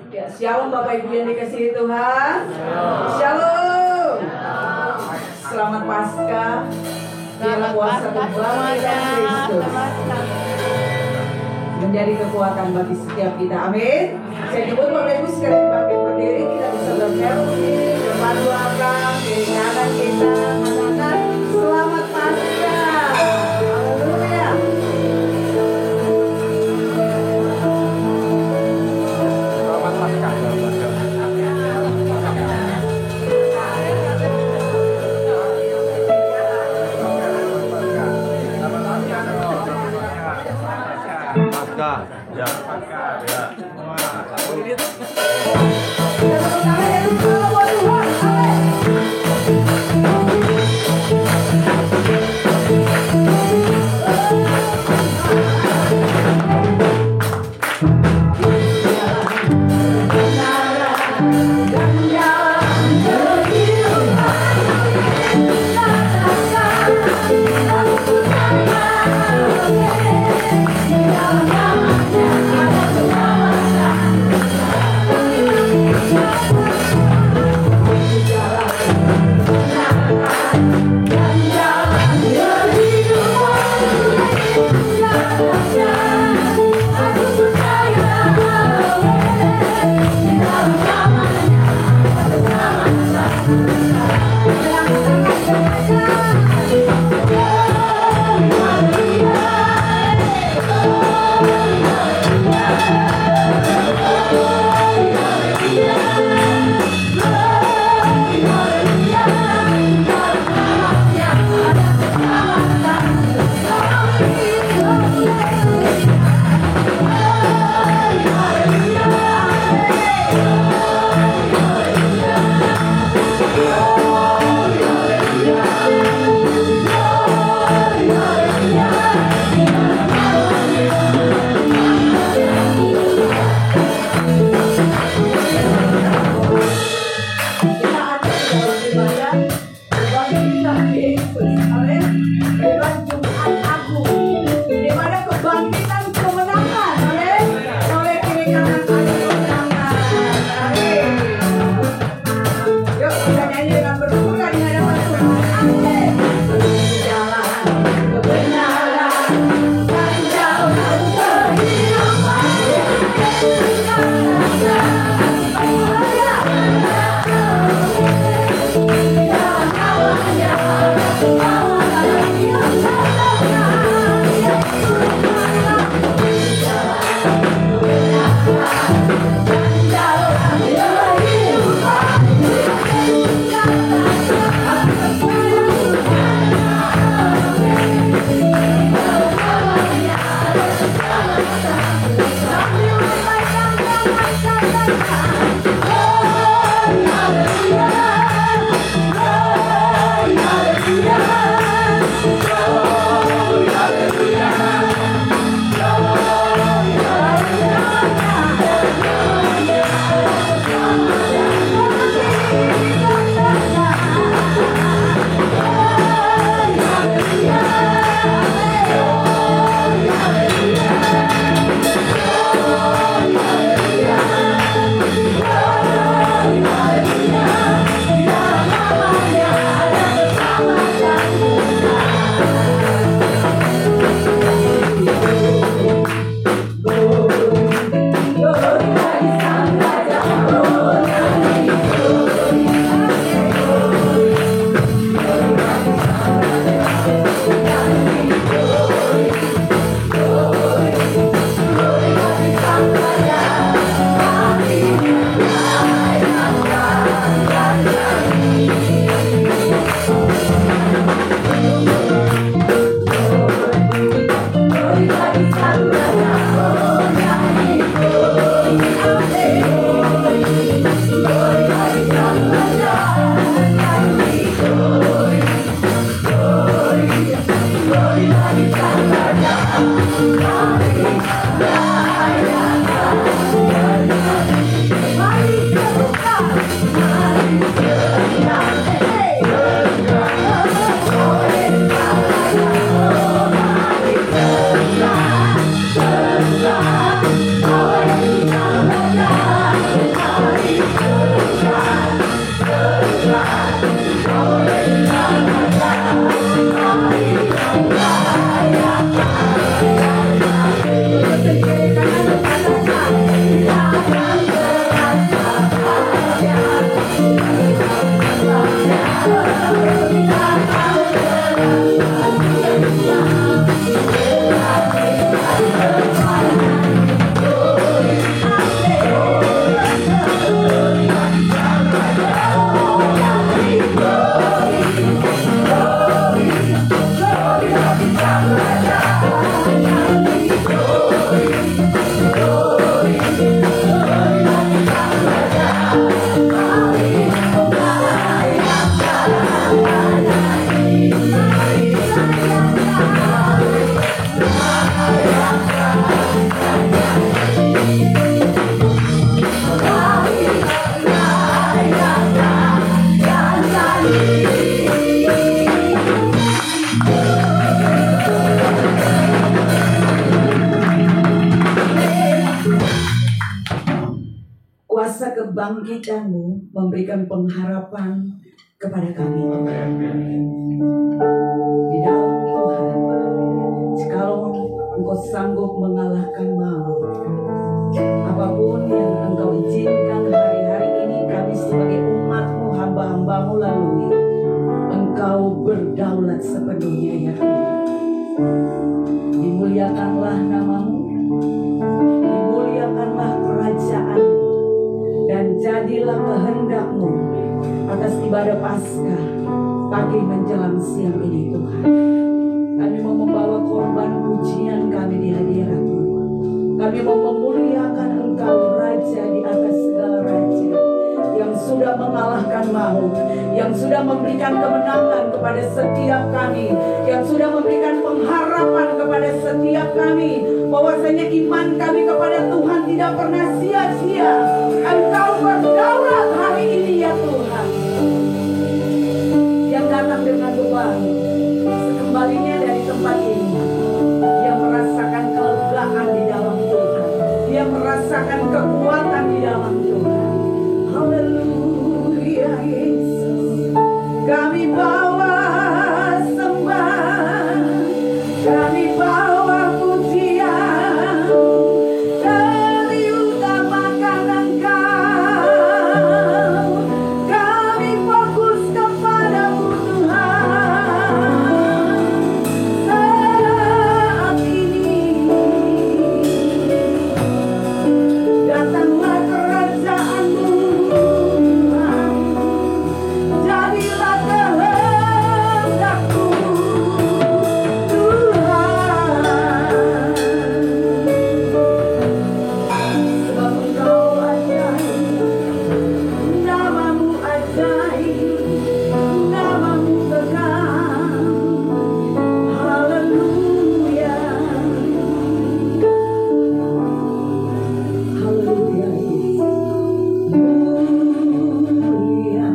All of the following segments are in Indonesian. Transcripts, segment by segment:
Ya, shalom Bapak Ibu yang dikasihi Tuhan. Shalom. Selamat Paskah. Biarlah kuasa kebangkitan Kristus menjadi kekuatan bagi setiap kita. Amin. Saya nyebut Bapak Ibu sekalian bangkit berdiri, kita bisa bermelodi, bermaduakan keinginan kita, mengatakan selamat Paskah. Haleluya. Selamat Paskah. Paskah. Ya. Ya. kuasa kebangkitan-Mu memberikan pengharapan kepada kami. Di dalam Tuhan, jikalau Engkau sanggup mengalahkan maut, apapun yang Engkau izinkan hari-hari ini kami sebagai umat-Mu, hamba-hamba-Mu lalui, Engkau berdaulat sepenuhnya ya Tuhan. Dimuliakanlah nama-Mu, dimuliakanlah kerajaan-Mu, dan jadilah kehendak-Mu atas ibadah Paskah pagi menjelang siang ini Tuhan. Kami mau membawa korban pujian kami di hadirat-Mu. Kami mau memuliakan Engkau, Raja di atas segala raja, yang sudah mengalahkan maut, yang sudah memberikan kemenangan kepada setiap kami, yang sudah memberikan pengharapan kepada setiap kami, bahwasanya iman kami kepada Tuhan tidak pernah sia-sia. Engkau berdaulat hari ini ya Tuhan. Yang datang dengan beban, sekembalinya dari tempat ini, dia merasakan kelegaan di dalam Tuhan, dia merasakan kekuatan di dalam Tuhan. Haleluya Yesus, kami bawa sembah, kami bawa pujian, kami utamakan Engkau, kami fokus kepada-Mu Tuhan. Saat ini datanglah kerajaan-Mu Tuhan, jadilah kehendak-Mu Tuhan. Sebab Engkau ajaib, nama-Mu ajaib, nama-Mu kekal. Haleluya, haleluya Yesus, mulia.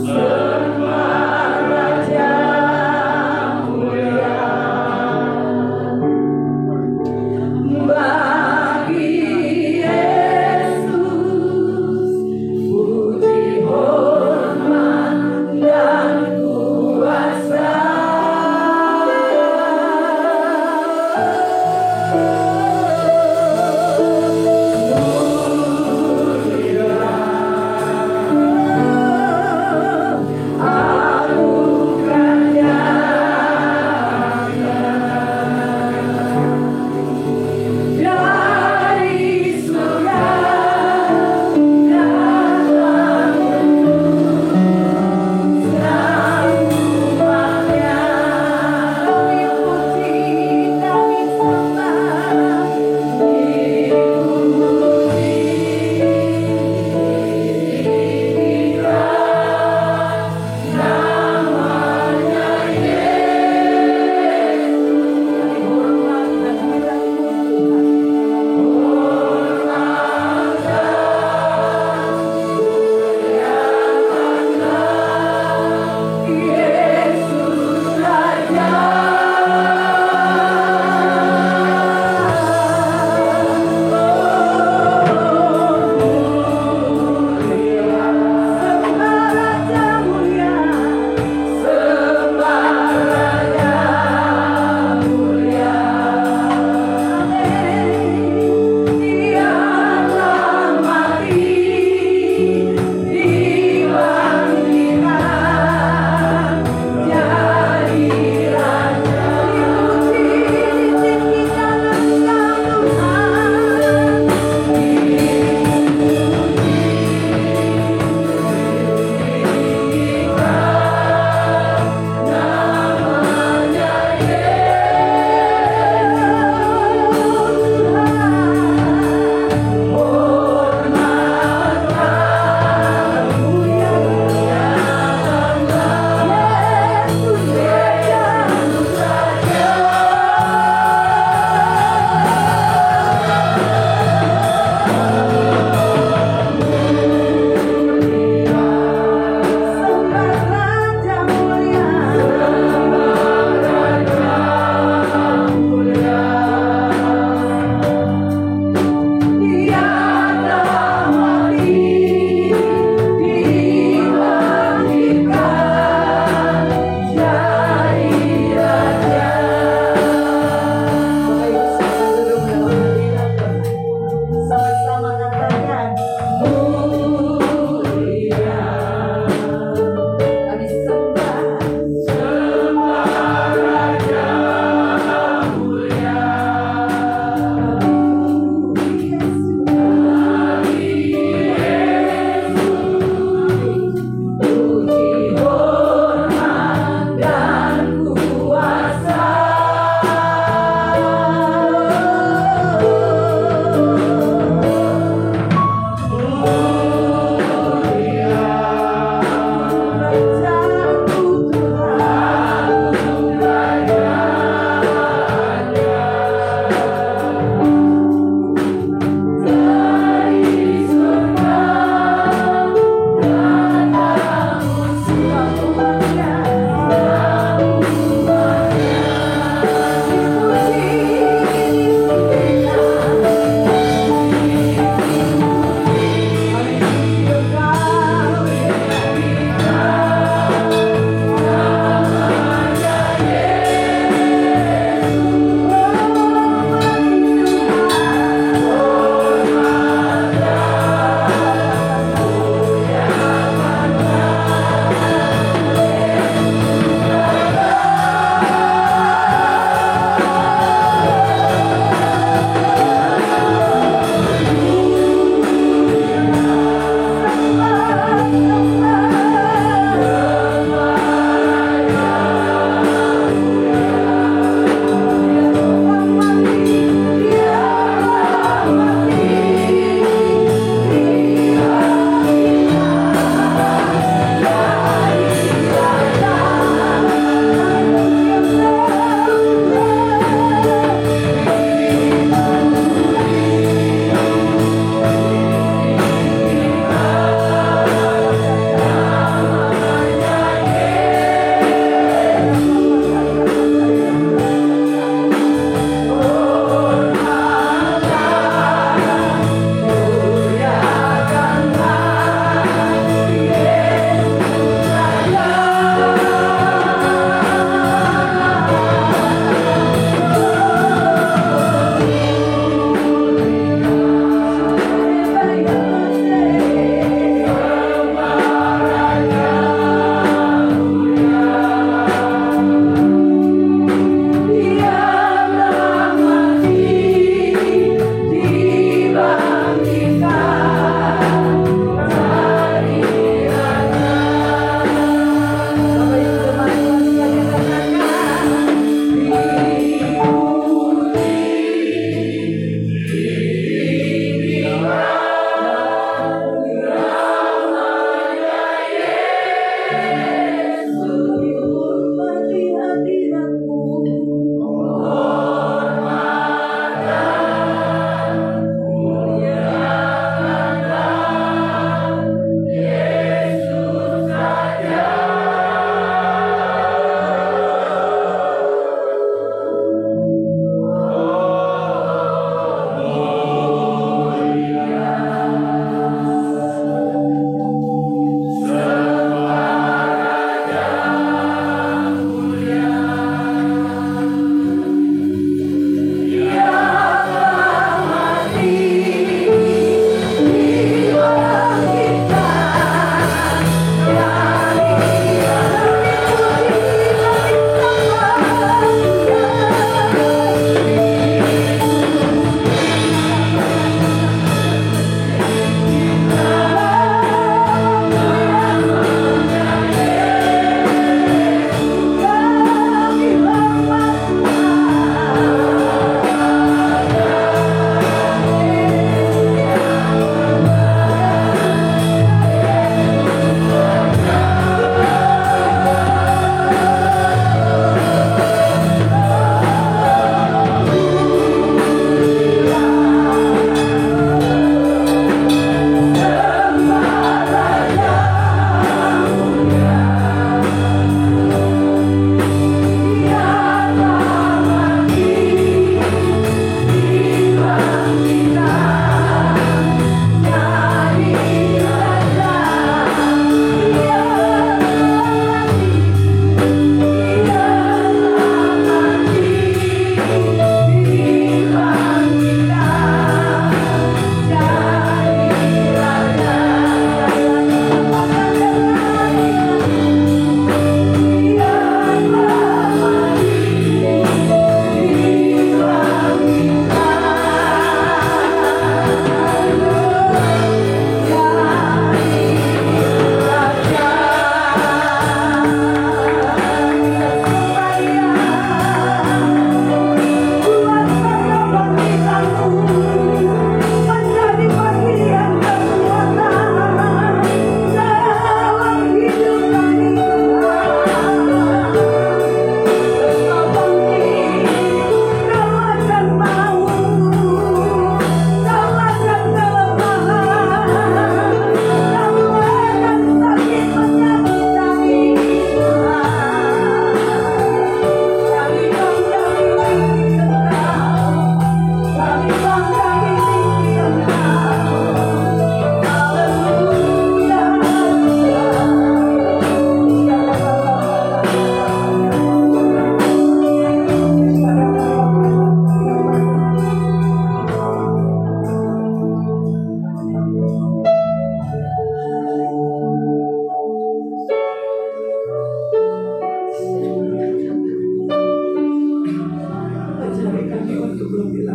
Sembah Raja mulia bagi Yesus, puji hormat dan kuasa. Anugerahnya dari surga datang senang umatnya. Kami puji, kami sembah,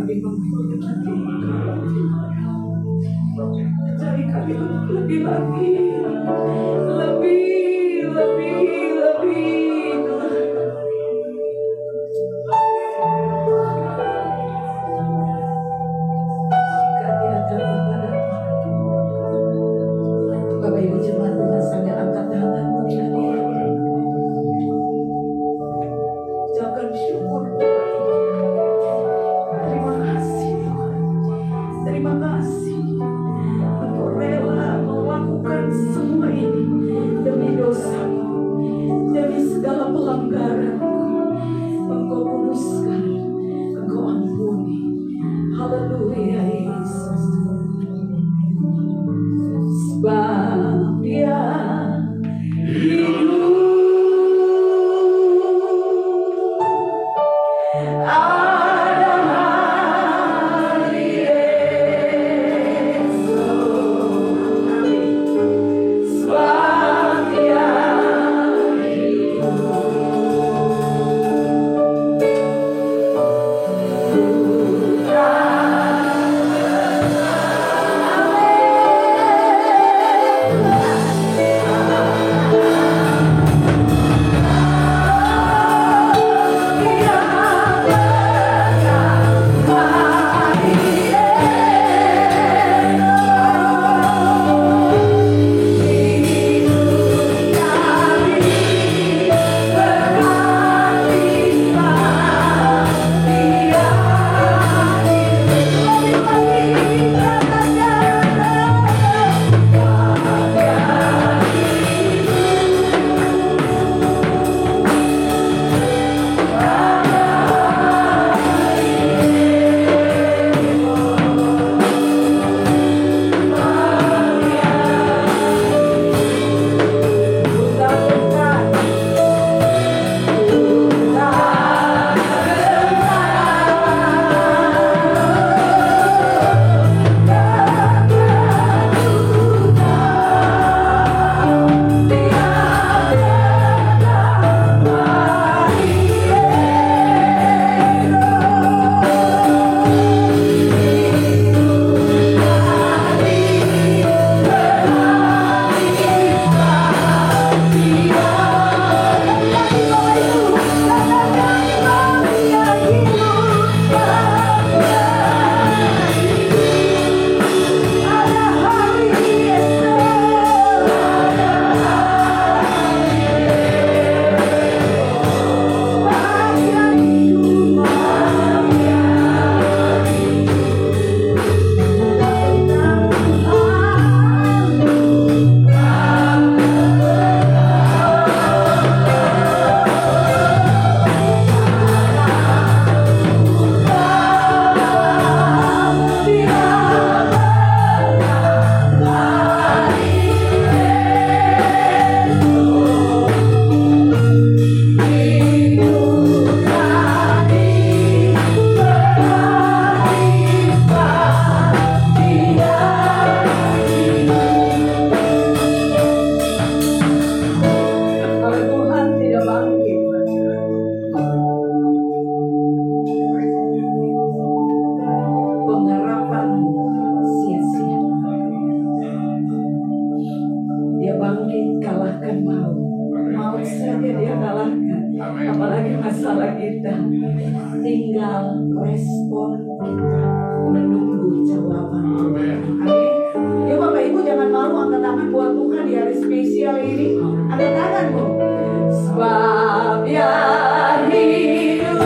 kami menghormati Engkau. Ajari kami untuk lebih lagi, lebih. Jika tiada kepada Bapak Ibu jemaat Tuhan, sambil angkat tanganmu di hadirat. Ucapkan syukur Tuhan. Terima kasih Tuhan. Terima kasih. Engkau rela melakukan semua ini demi dosaku, demi segala pelanggaranku. Engkau kuduskan, Engkau ampuni. Haleluya Yesus. Sebab Dia hidup. Ada hari esok, sebab Dia hidup.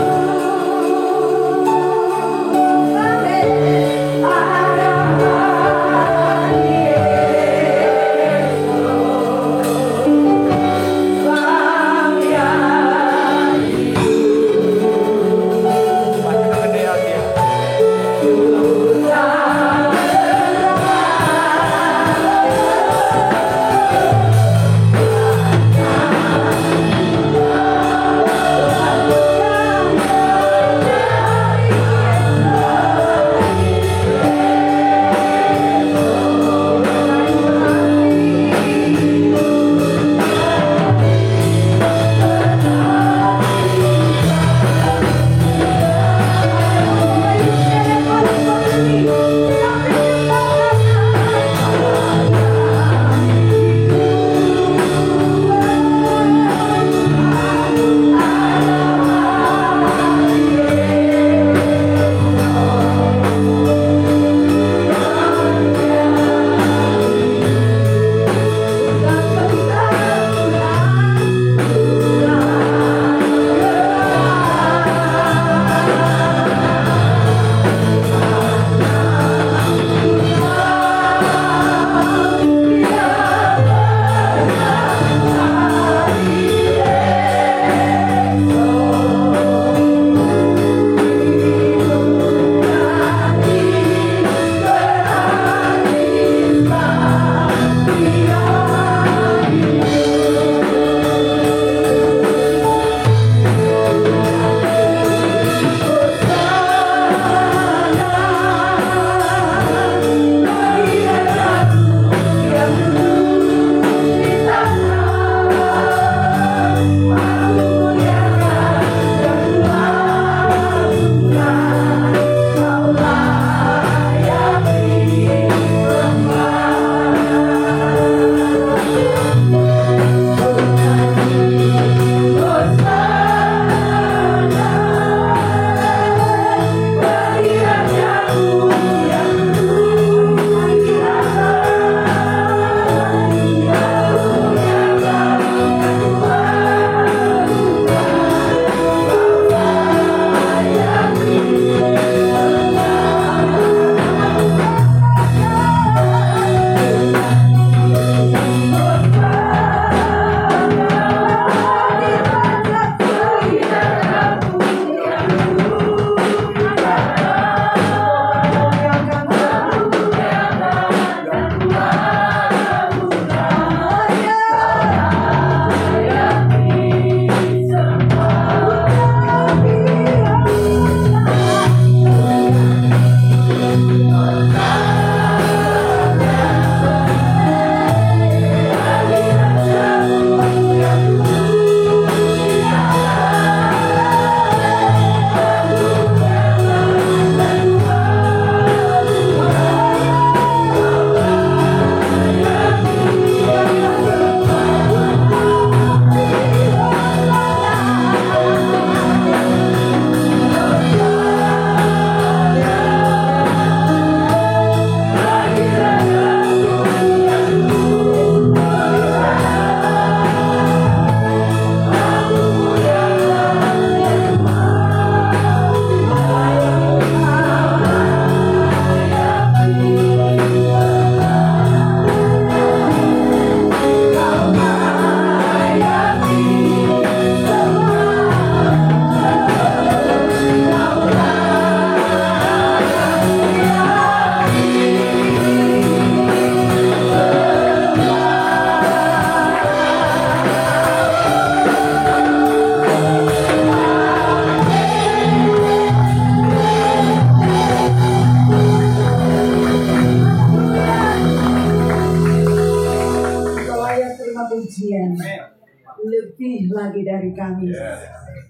lebih lagi dari kami.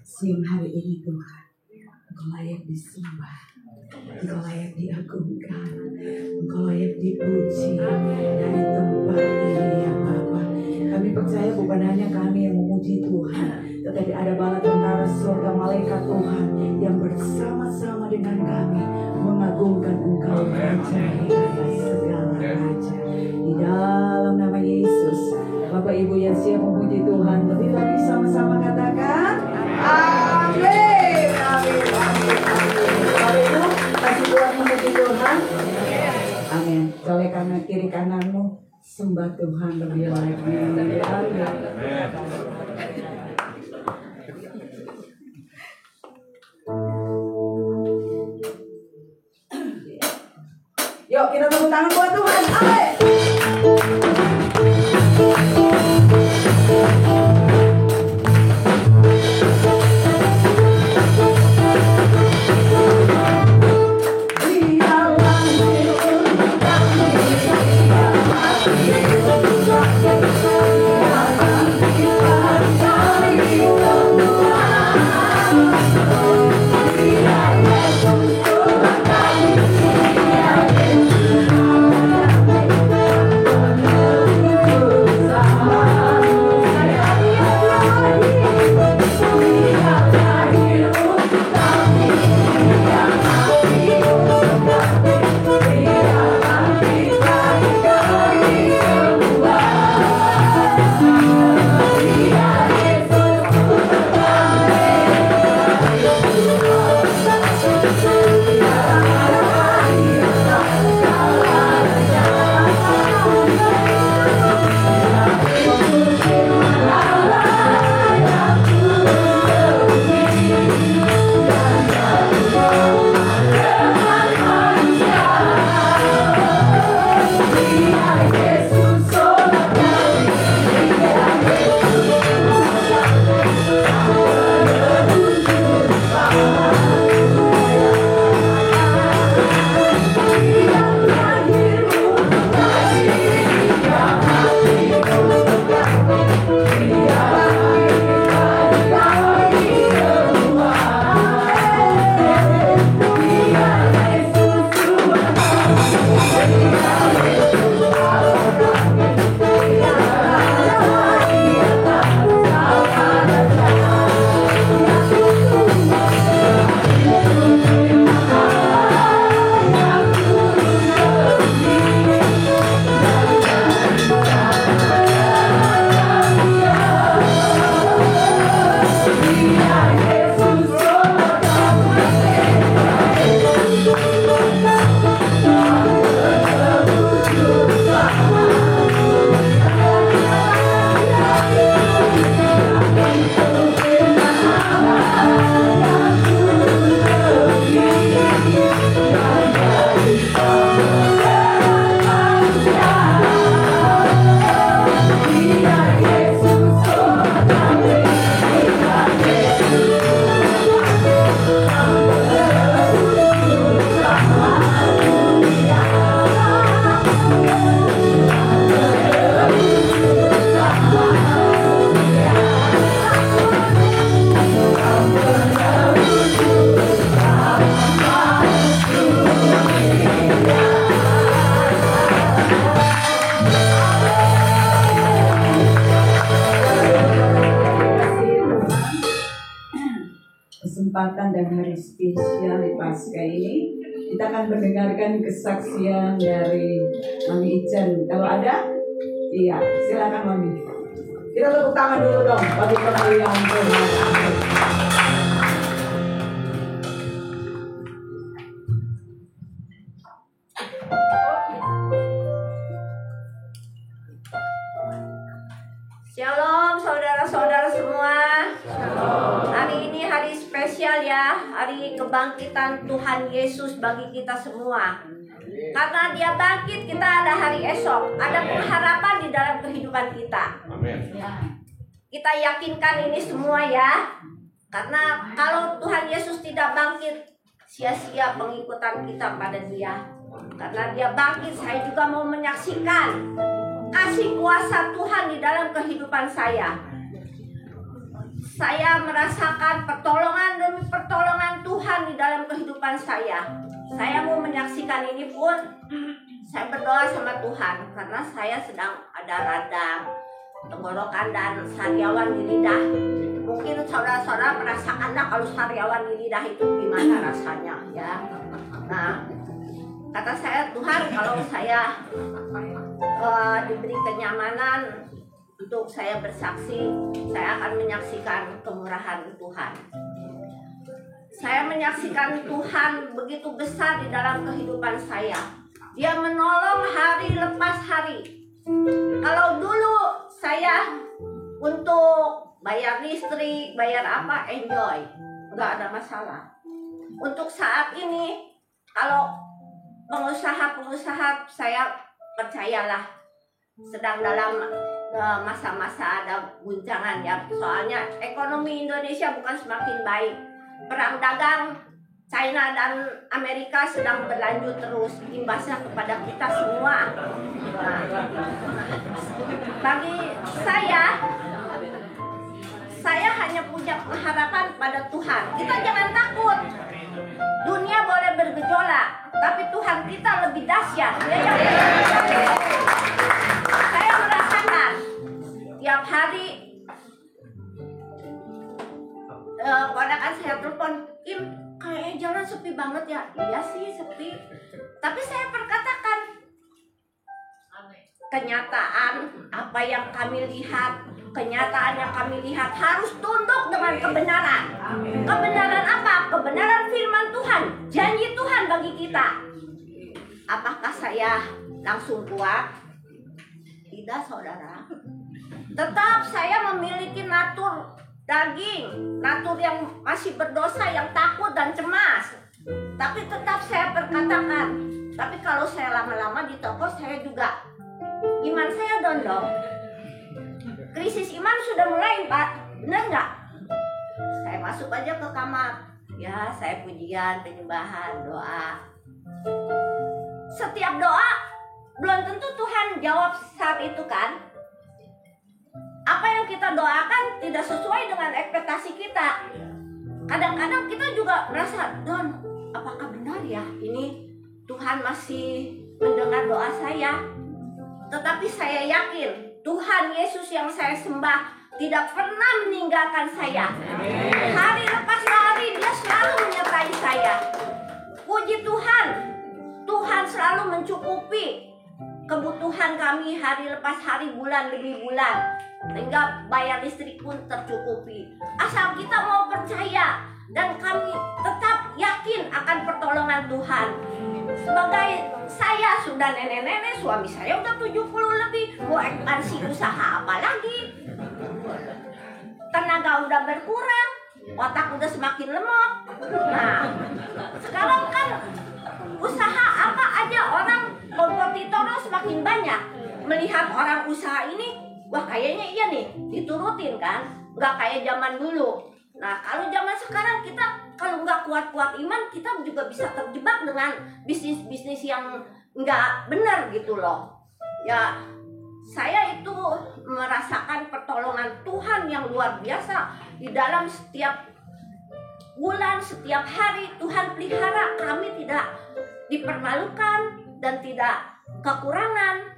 Siang hari ini Tuhan, Engkau layak disembah, Engkau layak diagungkan, Engkau layak dipuji dari tempat ini ya Bapa. Kami percaya bukan hanya kami yang memuji Tuhan, tetapi ada bala tentara surga malaikat Tuhan yang bersama-sama dengan kami mengagungkan Engkau Raja dari segala raja. Di dalam nama Yesus, Bapak Ibu yang siap memuji Tuhan, lebih lagi sama-sama katakan amin, amin, amin, amin. Bapak Ibu kasih Tuhan memuji Tuhan. Amin. Oleh karena kiri kananmu sembah Tuhan lebih lagi. Amin. Yuk kita tepuk tangan buat Tuhan. Amin. Kesempatan dan hari spesial di Paskah ini kita akan mendengarkan kesaksian dari Mami Ican. Kalau ada, iya silakan Mami. Kita tepuk tangan dulu dong bagi kemuliaan Tuhan. Shalom saudara-saudara semua. Hari ini hari spesial ya, hari kebangkitan Tuhan Yesus bagi kita semua. Karena Dia bangkit, kita ada hari esok, ada pengharapan di dalam kehidupan kita. Kita yakinkan ini semua ya. Karena kalau Tuhan Yesus tidak bangkit, sia-sia pengikutan kita pada Dia. Karena Dia bangkit, saya juga mau menyaksikan kasih kuasa Tuhan di dalam kehidupan saya. saya merasakan pertolongan demi pertolongan Tuhan di dalam kehidupan saya. Saya mau menyaksikan ini pun, saya berdoa sama Tuhan karena saya sedang ada radang, tenggorokan dan sariawan di lidah. Mungkin saudara-saudara merasakanlah kalau sariawan di lidah itu gimana rasanya ya. Nah, kata saya, Tuhan kalau saya diberi kenyamanan untuk saya bersaksi, saya akan menyaksikan kemurahan Tuhan. Saya menyaksikan Tuhan begitu besar di dalam kehidupan saya. Dia menolong hari lepas hari. Kalau dulu saya untuk bayar listrik, bayar apa, enjoy, nggak ada masalah. Untuk saat ini, kalau pengusaha-pengusaha, saya percayalah sedang dalam masa-masa ada guncangan ya. Soalnya ekonomi Indonesia bukan semakin baik. Perang dagang China dan Amerika sedang berlanjut terus, imbasnya kepada kita semua. Nah, bagi saya hanya punya harapan pada Tuhan. Kita jangan takut. Dunia boleh bergejolak, tapi Tuhan kita lebih dahsyat. Dia yang saya merasakan tiap hari. Ponakan saya telepon, Im, kayaknya jalan sepi banget ya. Iya sih sepi. Tapi saya perkatakan kenyataan apa yang kami lihat, kenyataan yang kami lihat harus tunduk dengan kebenaran. Kebenaran apa? Kebenaran firman Tuhan, janji Tuhan bagi kita. Apakah saya langsung kuat? Tidak, saudara. Tetap saya memiliki natur daging, natur yang masih berdosa, yang takut dan cemas. Tapi tetap saya perkatakan, tapi kalau saya lama-lama di toko, saya juga iman saya dondong. Krisis iman sudah mulai, Pak. Benar nggak? Saya masuk aja ke kamar. Ya, saya pujian, penyembahan, doa. Setiap doa belum tentu Tuhan jawab saat itu kan. Apa yang kita doakan tidak sesuai dengan ekspektasi kita. Kadang-kadang kita juga merasa, Don, apakah benar ya ini Tuhan masih mendengar doa saya? Tetapi saya yakin Tuhan Yesus yang saya sembah tidak pernah meninggalkan saya. Hari lepas hari Dia selalu menyertai saya. Puji Tuhan, Tuhan selalu mencukupi kebutuhan kami hari lepas hari, bulan demi bulan. Sehingga bayar listrik pun tercukupi. Asal kita mau percaya dan kami tetap yakin akan pertolongan Tuhan. Sebagai saya sudah nenek-nenek, suami saya udah 70 lebih, mau ekspansi usaha apa lagi? Tenaga udah berkurang, otak udah semakin lemot. Nah, sekarang kan usaha apa aja orang kompetitornya semakin banyak. Melihat orang usaha ini, wah kayaknya iya nih, diturutin kan, nggak kayak zaman dulu. Nah kalau zaman sekarang kita kalau nggak kuat-kuat iman, kita juga bisa terjebak dengan bisnis-bisnis yang nggak benar gitu loh. Ya saya itu merasakan pertolongan Tuhan yang luar biasa di dalam setiap bulan, setiap hari. Tuhan pelihara kami, tidak dipermalukan dan tidak kekurangan.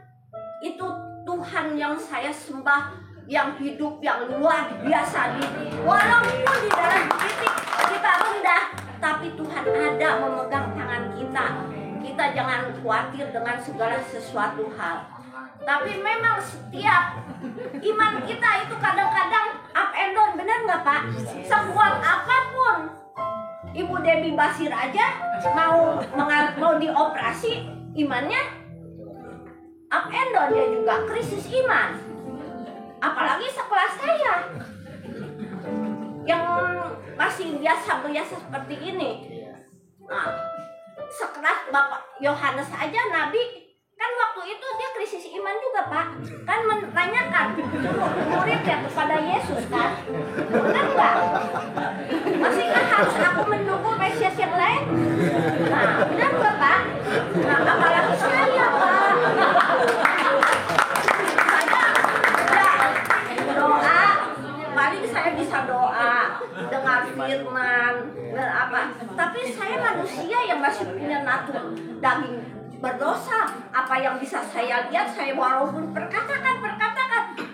Itu Tuhan yang saya sembah, yang hidup, yang luar biasa. Walaupun di dalam titik kita rendah, tapi Tuhan ada memegang tangan kita. Kita jangan khawatir dengan segala sesuatu hal. Tapi memang setiap iman kita itu kadang-kadang up and down, benar nggak Pak? Sekuat apapun Ibu Debbie Basir aja mau dioperasi, imannya up and down, dia juga krisis iman. Apalagi sekelas saya yang masih biasa-biasa seperti ini. Nah, sekelas Bapak Yohanes aja, Nabi, kan waktu itu dia krisis iman juga Pak. Kan menanyakan muridnya kepada Yesus kan, benar nggak? Masihkah harus aku menunggu Mesias yang lain? Nah, benar nggak Pak? Nah, apalagi saya Pak. Saya ya, doa, paling saya bisa doa saya manusia yang masih punya natur daging berdosa. Apa yang bisa saya lihat, saya walaupun perkatakan,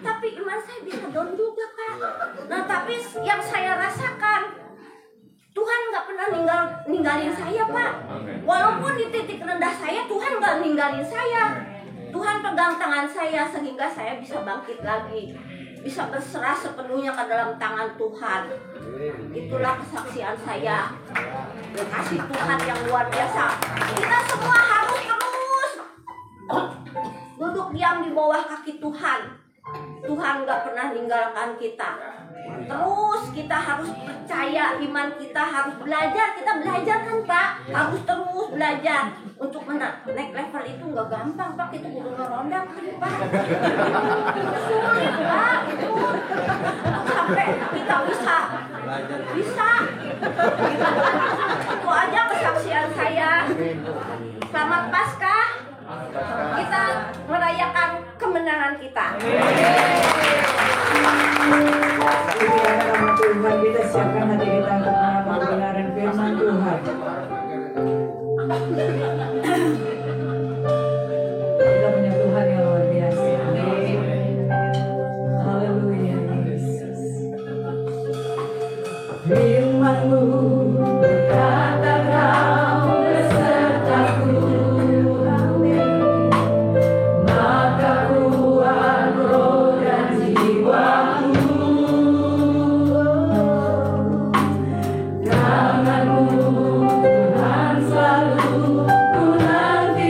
tapi iman saya bisa down juga, Pak. Nah, tapi yang saya rasakan, Tuhan nggak pernah ninggalin saya, Pak. Walaupun di titik rendah saya, Tuhan nggak ninggalin saya. Tuhan pegang tangan saya sehingga saya bisa bangkit lagi, bisa berserah sepenuhnya ke dalam tangan Tuhan. Itulah kesaksian saya. Kasih Tuhan yang luar biasa. Kita semua harus terus duduk diam di bawah kaki Tuhan. Tuhan gak pernah meninggalkan kita. Terus kita harus percaya, iman kita harus belajar. Kita belajar kan, Pak? Harus terus belajar. Untuk naik level itu nggak gampang, Pak. Itu kudu ngeronda kan, Pak. Sulit, Pak. Sampai kita bisa. Itu aja kesaksian saya. Selamat Paskah. Kita merayakan kemenangan kita. Tuhan, kita siapkan hati kita untuk mengamalkan kebenaran firman Tuhan. Kita punya Tuhan yang luar biasa. Haleluya, Yesus. Firman-Mu berkata Kau besertaku, maka kuat roh dan jiwaku. Tangan-Mu Tuhan selalu ku nanti.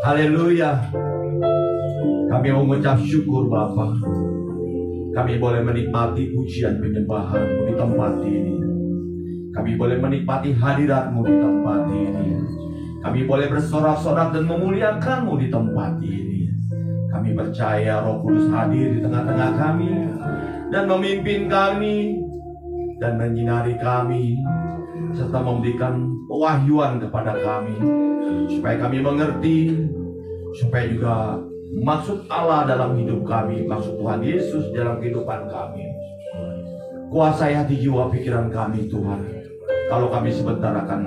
Haleluya. Kami mengucap syukur Bapa. Kami boleh menikmati pujian penyembahan-Mu di tempat ini. Kami boleh menikmati hadirat-Mu di tempat ini. Kami boleh bersorak-sorak dan memuliakan-Mu di tempat ini. Kami percaya Roh Kudus hadir di tengah-tengah kami dan memimpin kami dan menyinari kami serta memberikan pewahyuan kepada kami supaya kami mengerti, supaya juga maksud Allah dalam hidup kami, maksud Tuhan Yesus dalam kehidupan kami. Kuasai hati jiwa pikiran kami Tuhan. Kalau kami sebentar akan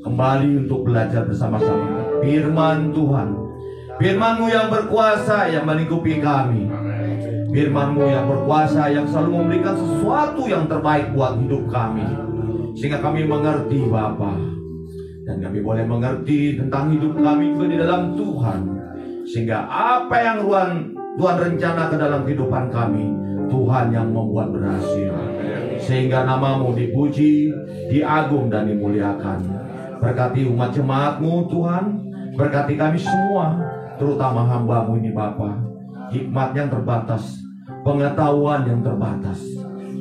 kembali untuk belajar bersama-sama firman Tuhan, firman-Mu yang berkuasa yang melingkupi kami, firman-Mu yang berkuasa yang selalu memberikan sesuatu yang terbaik buat hidup kami, sehingga kami mengerti Bapa, dan kami boleh mengerti tentang hidup kami juga di dalam Tuhan, sehingga apa yang Tuhan rencana ke dalam kehidupan kami, Tuhan yang membuat berhasil, sehingga nama-Mu dipuji, diagung dan dimuliakan. Berkati umat jemaat-Mu Tuhan, berkati kami semua, terutama hamba-Mu ini Bapa. Hikmat yang terbatas, pengetahuan yang terbatas,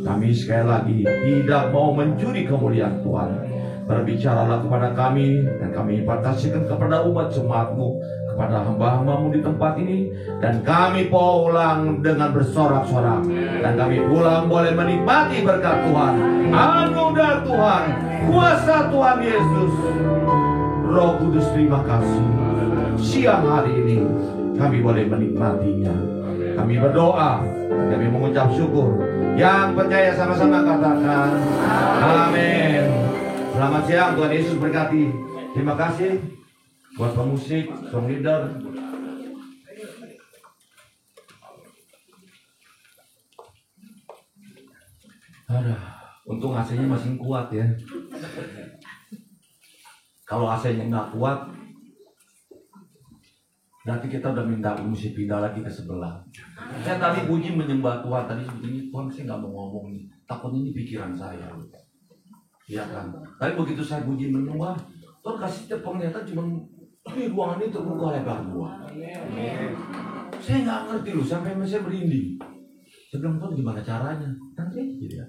kami sekali lagi tidak mau mencuri kemuliaan Tuhan. Berbicaralah kepada kami, dan kami impartasikan kepada umat jemaat-Mu, kepada hamba-hamba-Mu di tempat ini, dan kami pulang dengan bersorak-sorak, dan kami pulang boleh menikmati berkat Tuhan, anugerah Tuhan, kuasa Tuhan Yesus. Roh Kudus, terima kasih. Siang hari ini kami boleh menikmatinya. Kami berdoa, kami mengucap syukur. Yang percaya sama-sama katakan amin. Selamat siang, Tuhan Yesus berkati. Terima kasih buat pemusik, song leader. Aduh, untung AC-nya masih kuat ya. Kalau AC-nya nggak kuat, nanti kita udah minta mesti pindah lagi ke sebelah. Saya tadi puji menyembah Tuhan, tadi sebetulnya Tuhan saya nggak mau ngomong nih, takutnya ini pikiran saya. Iya kan? Tapi begitu saya puji menyembah, Tuhan kasih penglihatan cuma ini ruangan ini terbuka lebar dua. Saya nggak ngerti loh, sampai saya merinding. Saya bilang, Tuhan gimana caranya? Nanti gitu ya.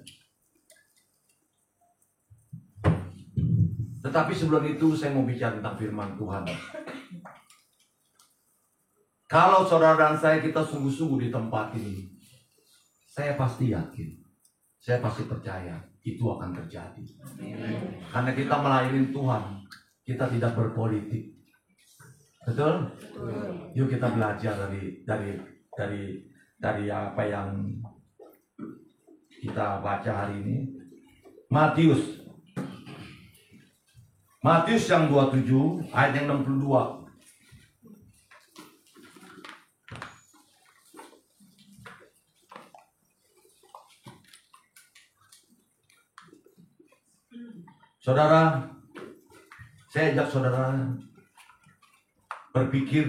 Tetapi sebelum itu saya mau bicara tentang firman Tuhan. Kalau saudara dan saya kita sungguh-sungguh di tempat ini, saya pasti yakin, saya pasti percaya itu akan terjadi. Karena kita melayani Tuhan, kita tidak berpolitik. Betul? Yuk kita belajar dari apa yang kita baca hari ini. Matius yang 27 ayat yang 62. Saudara, saya ajak saudara berpikir,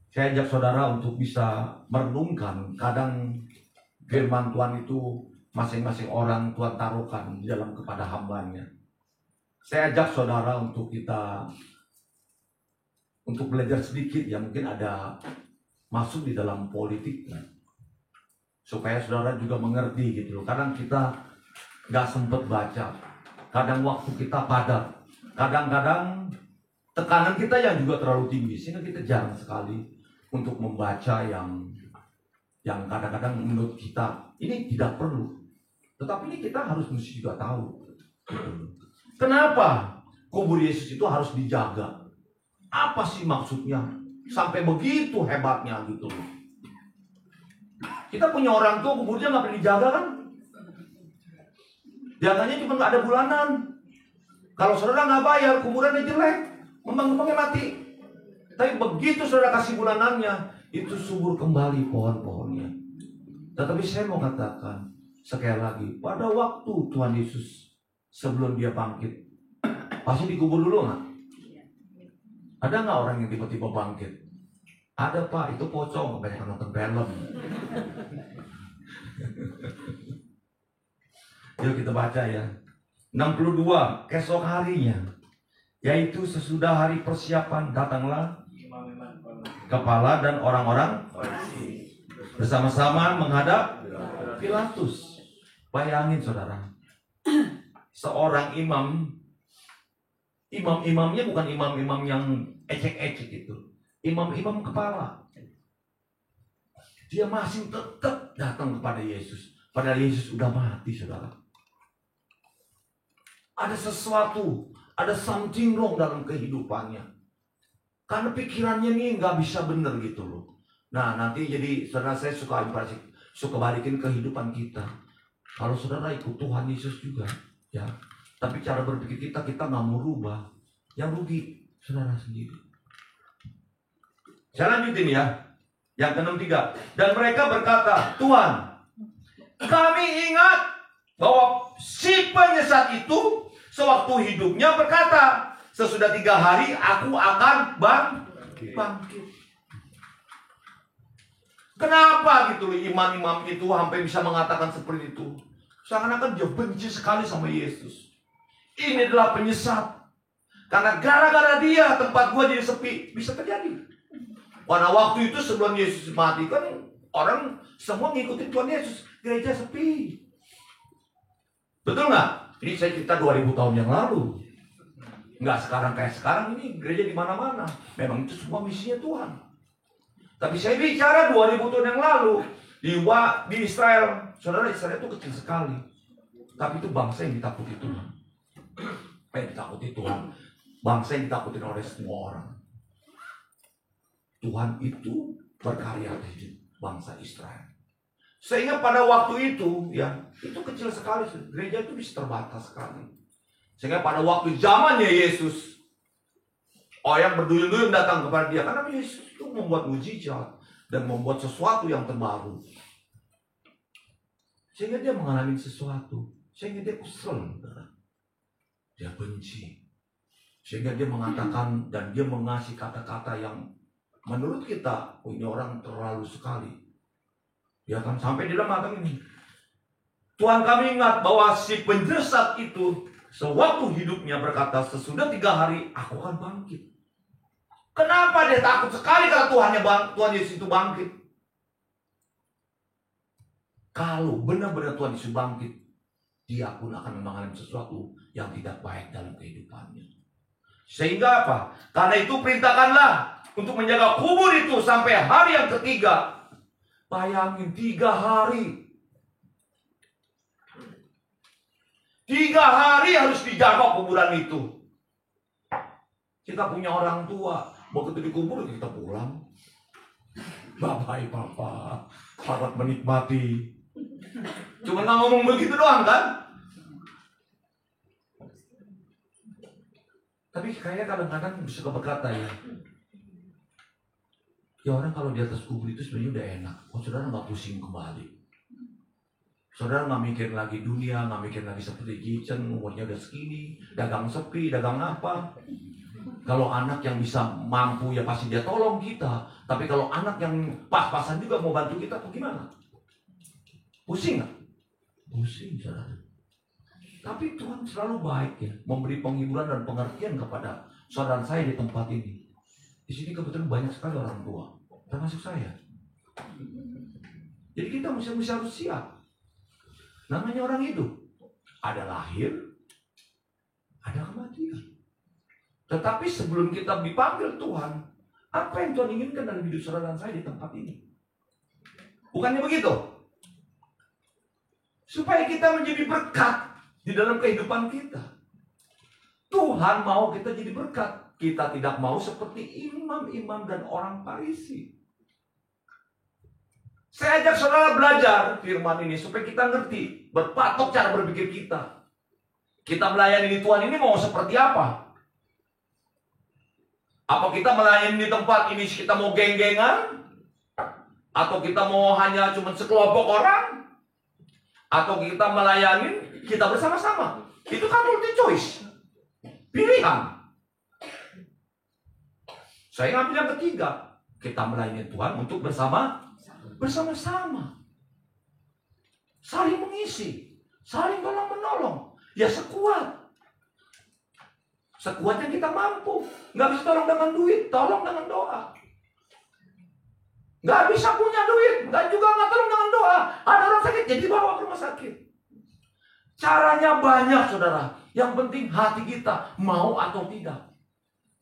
saya ajak saudara untuk bisa merenungkan. Kadang firman Tuhan itu masing-masing orang Tuhan taruhkan di dalam kepada hambanya. Saya ajak saudara untuk belajar sedikit ya, mungkin ada masuk di dalam politik ya. Supaya saudara juga mengerti gitu loh. Kadang kita nggak sempet baca, kadang waktu kita padat, kadang-kadang tekanan kita yang juga terlalu tinggi, sehingga kita jarang sekali untuk membaca yang kadang-kadang menurut kita ini tidak perlu, tetapi ini kita harus mesti juga tahu. Kenapa kubur Yesus itu harus dijaga? Apa sih maksudnya sampai begitu hebatnya gitu? Kita punya orang tua kuburnya nggak pernah dijaga kan? Jaganya cuma nggak ada bulanan. Kalau saudara nggak bayar, kuburannya jelek, kembang-kembangnya mati. Tapi begitu saudara kasih bulanannya, itu subur kembali pohon-pohonnya. Tetapi saya mau katakan sekali lagi, pada waktu Tuhan Yesus sebelum dia bangkit, pasti dikubur dulu nggak? Ada nggak orang yang tiba-tiba bangkit? Ada Pak, itu pocong, banyak nonton film. Yuk kita baca ya. 62, esok harinya Yaitu sesudah hari persiapan datanglah kepala dan orang-orang bersama-sama menghadap Pilatus. Bayangin saudara, seorang imamnya bukan imam-imam yang ecek-ecek itu, imam-imam kepala. Dia masih tetap datang kepada Yesus, padahal Yesus sudah mati, saudara. Ada sesuatu, ada something wrong dalam kehidupannya. Karena pikirannya nih nggak bisa bener gitu loh. Nah nanti jadi saudara, saya suka balikin kehidupan kita. Kalau saudara ikut Tuhan Yesus juga, ya. Tapi cara berpikir kita nggak mau rubah. Yang rugi saudara sendiri. Saya lanjutin ya. Yang ke-63. Dan mereka berkata, Tuhan, kami ingat bahwa si penyesat itu sewaktu hidupnya berkata, sesudah 3 hari aku akan bangkit. Kenapa gitu loh imam-imam itu sampai bisa mengatakan seperti itu? Seakan-akan dia benci sekali sama Yesus. Ini adalah penyesat. Karena gara-gara dia tempat gua jadi sepi. Bisa terjadi. Karena waktu itu sebelum Yesus mati kan orang semua ngikutin Tuhan Yesus. Gereja sepi. Betul nggak? Ini saya cerita 2000 tahun yang lalu. Nggak sekarang kayak sekarang ini. Gereja di mana-mana. Memang itu semua misinya Tuhan. Tapi saya bicara 2000 tahun yang lalu. Di Israel. Saudara, Israel itu kecil sekali. Tapi itu bangsa yang ditakuti Tuhan. Yang ditakuti Tuhan. Bangsa yang ditakuti oleh semua orang. Tuhan itu berkarya di bangsa Israel. Sehingga pada waktu itu, ya, itu kecil sekali. Gereja itu bisa terbatas sekali. Sehingga pada waktu zamannya Yesus, orang berduyun-duyun datang kepada dia. Karena Yesus itu membuat mujizat dan membuat sesuatu yang terbaru. Sehingga dia mengalami sesuatu. Sehingga dia kesel. Dia benci. Sehingga dia mengatakan dan dia mengasih kata-kata yang menurut kita, oh ini orang terlalu sekali. Ya kan, sampai dia mengatakan ini. Tuhan, kami ingat bahwa si penyesat itu sewaktu hidupnya berkata, sesudah 3 hari aku akan bangkit. Kenapa dia takut sekali kalau Tuhan Yesus itu bangkit? Kalau benar-benar Tuhan Yesus bangkit, dia pun akan mengalami sesuatu yang tidak baik dalam kehidupannya. Sehingga apa? Karena itu perintahkanlah untuk menjaga kubur itu sampai hari yang ketiga. Bayangin 3 hari. 3 hari harus dijaga kuburan itu. Kita punya orang tua, begitu dikubur kita pulang. Bye-bye papa, selamat menikmati. Cuma nggak ngomong begitu doang kan? Tapi kayaknya kadang-kadang suka berkata ya, ya orang kalau di atas kubur itu sebenarnya udah enak. Oh saudara nggak pusing kembali. Saudara nggak mikir lagi dunia, nggak mikir lagi seperti Gichen, umurnya udah segini, dagang sepi, dagang apa. Kalau anak yang bisa mampu ya pasti dia tolong kita. Tapi kalau anak yang pas-pasan juga mau bantu kita, tuh gimana? Pusing nggak? Pusing saudara. Tapi Tuhan selalu baik ya, memberi penghiburan dan pengertian kepada saudara saya di tempat ini. Di sini kebetulan banyak sekali orang tua, termasuk saya. Jadi kita mesti harus siap. Namanya orang hidup, ada lahir, ada kematian. Tetapi sebelum kita dipanggil Tuhan, apa yang Tuhan inginkan dalam hidup saudara dan saya di tempat ini? Bukannya begitu? Supaya kita menjadi berkat di dalam kehidupan kita. Tuhan mau kita jadi berkat. Kita tidak mau seperti imam-imam dan orang Farisi. Saya ajak saudara belajar firman ini supaya kita ngerti, berpatok cara berpikir kita. Kita melayani Tuhan ini mau seperti apa? Apa kita melayani di tempat ini kita mau geng-gengan? Atau kita mau hanya cuma sekelompok orang? Atau kita melayani kita bersama-sama? Itu kan multi choice, pilihan. Saya ngambil yang ketiga, kita melayani Tuhan untuk bersama-sama, saling mengisi, saling tolong menolong, ya sekuat. Sekuatnya kita mampu. Nggak bisa tolong dengan duit, tolong dengan doa. Nggak bisa punya duit, dan juga nggak tolong dengan doa. Ada orang sakit, jadi dibawa ke rumah sakit. Caranya banyak, saudara. Yang penting hati kita mau atau tidak.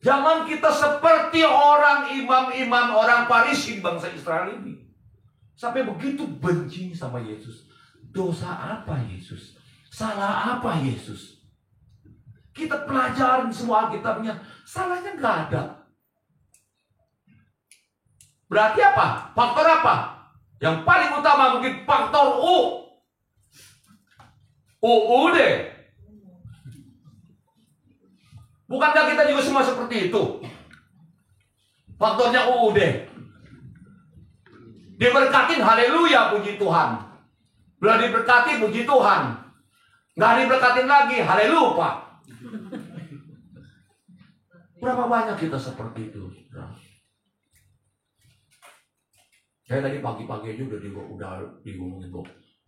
Jangan kita seperti orang imam-imam, orang Farisi bangsa Israel ini. Sampai begitu benci sama Yesus. Dosa apa Yesus? Salah apa Yesus? Kita pelajarin semua Alkitabnya, salahnya nggak ada. Berarti apa? Faktor apa? Yang paling utama mungkin faktor U. UUD. Bukankah kita juga semua seperti itu? Faktornya UUD. Diberkatin, haleluya, puji Tuhan. Belum diberkatin, puji Tuhan. Nggak diberkatin lagi, haleluya, Pak. Berapa banyak kita seperti itu? Saya tadi pagi-pagi aja udah digomongin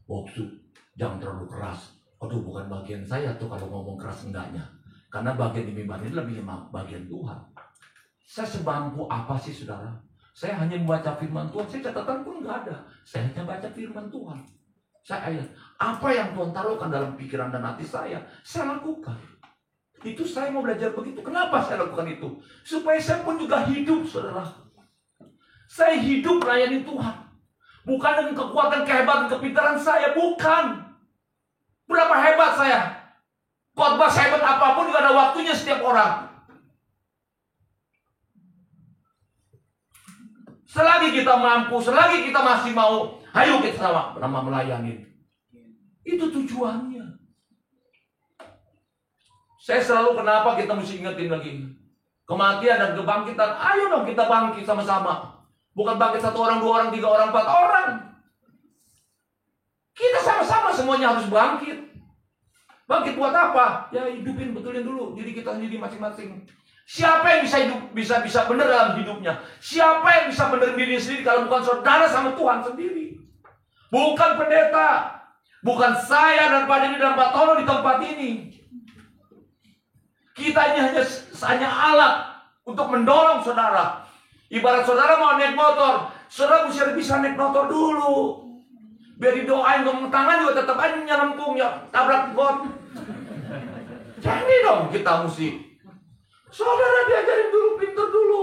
Boksu, jangan terlalu keras. Aduh, bukan bagian saya tuh kalau ngomong keras enggaknya. Karena bagian di mimbar ini lebih bagian Tuhan. Saya semampu apa sih, saudara? Saya hanya membaca firman Tuhan. Saya catatan pun nggak ada. Saya hanya baca firman Tuhan. Saya apa yang Tuhan taruhkan dalam pikiran dan hati saya lakukan. Itu saya mau belajar begitu. Kenapa saya lakukan itu? Supaya saya pun juga hidup, saudara. Saya hidup melayani Tuhan. Bukan dengan kekuatan, kehebatan, kepintaran saya. Bukan. Berapa hebat saya? Khotbah sehebat apapun juga ada waktunya setiap orang. Selagi kita mampu, selagi kita masih mau, ayo kita sama melayani. Itu tujuannya. Saya selalu kenapa kita mesti ingetin lagi. Kematian dan kebangkitan. Ayo dong kita bangkit sama-sama. Bukan bangkit 1 orang, 2 orang, 3 orang, 4 orang. Kita sama-sama semuanya harus bangkit. Bangkit buat apa? Ya hidupin, betulin dulu diri kita sendiri masing-masing. Siapa yang bisa hidup, bisa benar dalam hidupnya? Siapa yang bisa benerin diri sendiri kalau bukan saudara sama Tuhan sendiri? Bukan pendeta. Bukan saya dan Pak Dini dan Pak Tono di tempat ini. Kita ini hanya alat untuk mendorong saudara. Ibarat saudara mau naik motor, saudara mesti bisa naik motor dulu. Biar didoain, ngomong tangan juga tetap aja nyelempung, ya tabrak got. Jadi dong kita mesti. Saudara diajarin dulu, pinter dulu.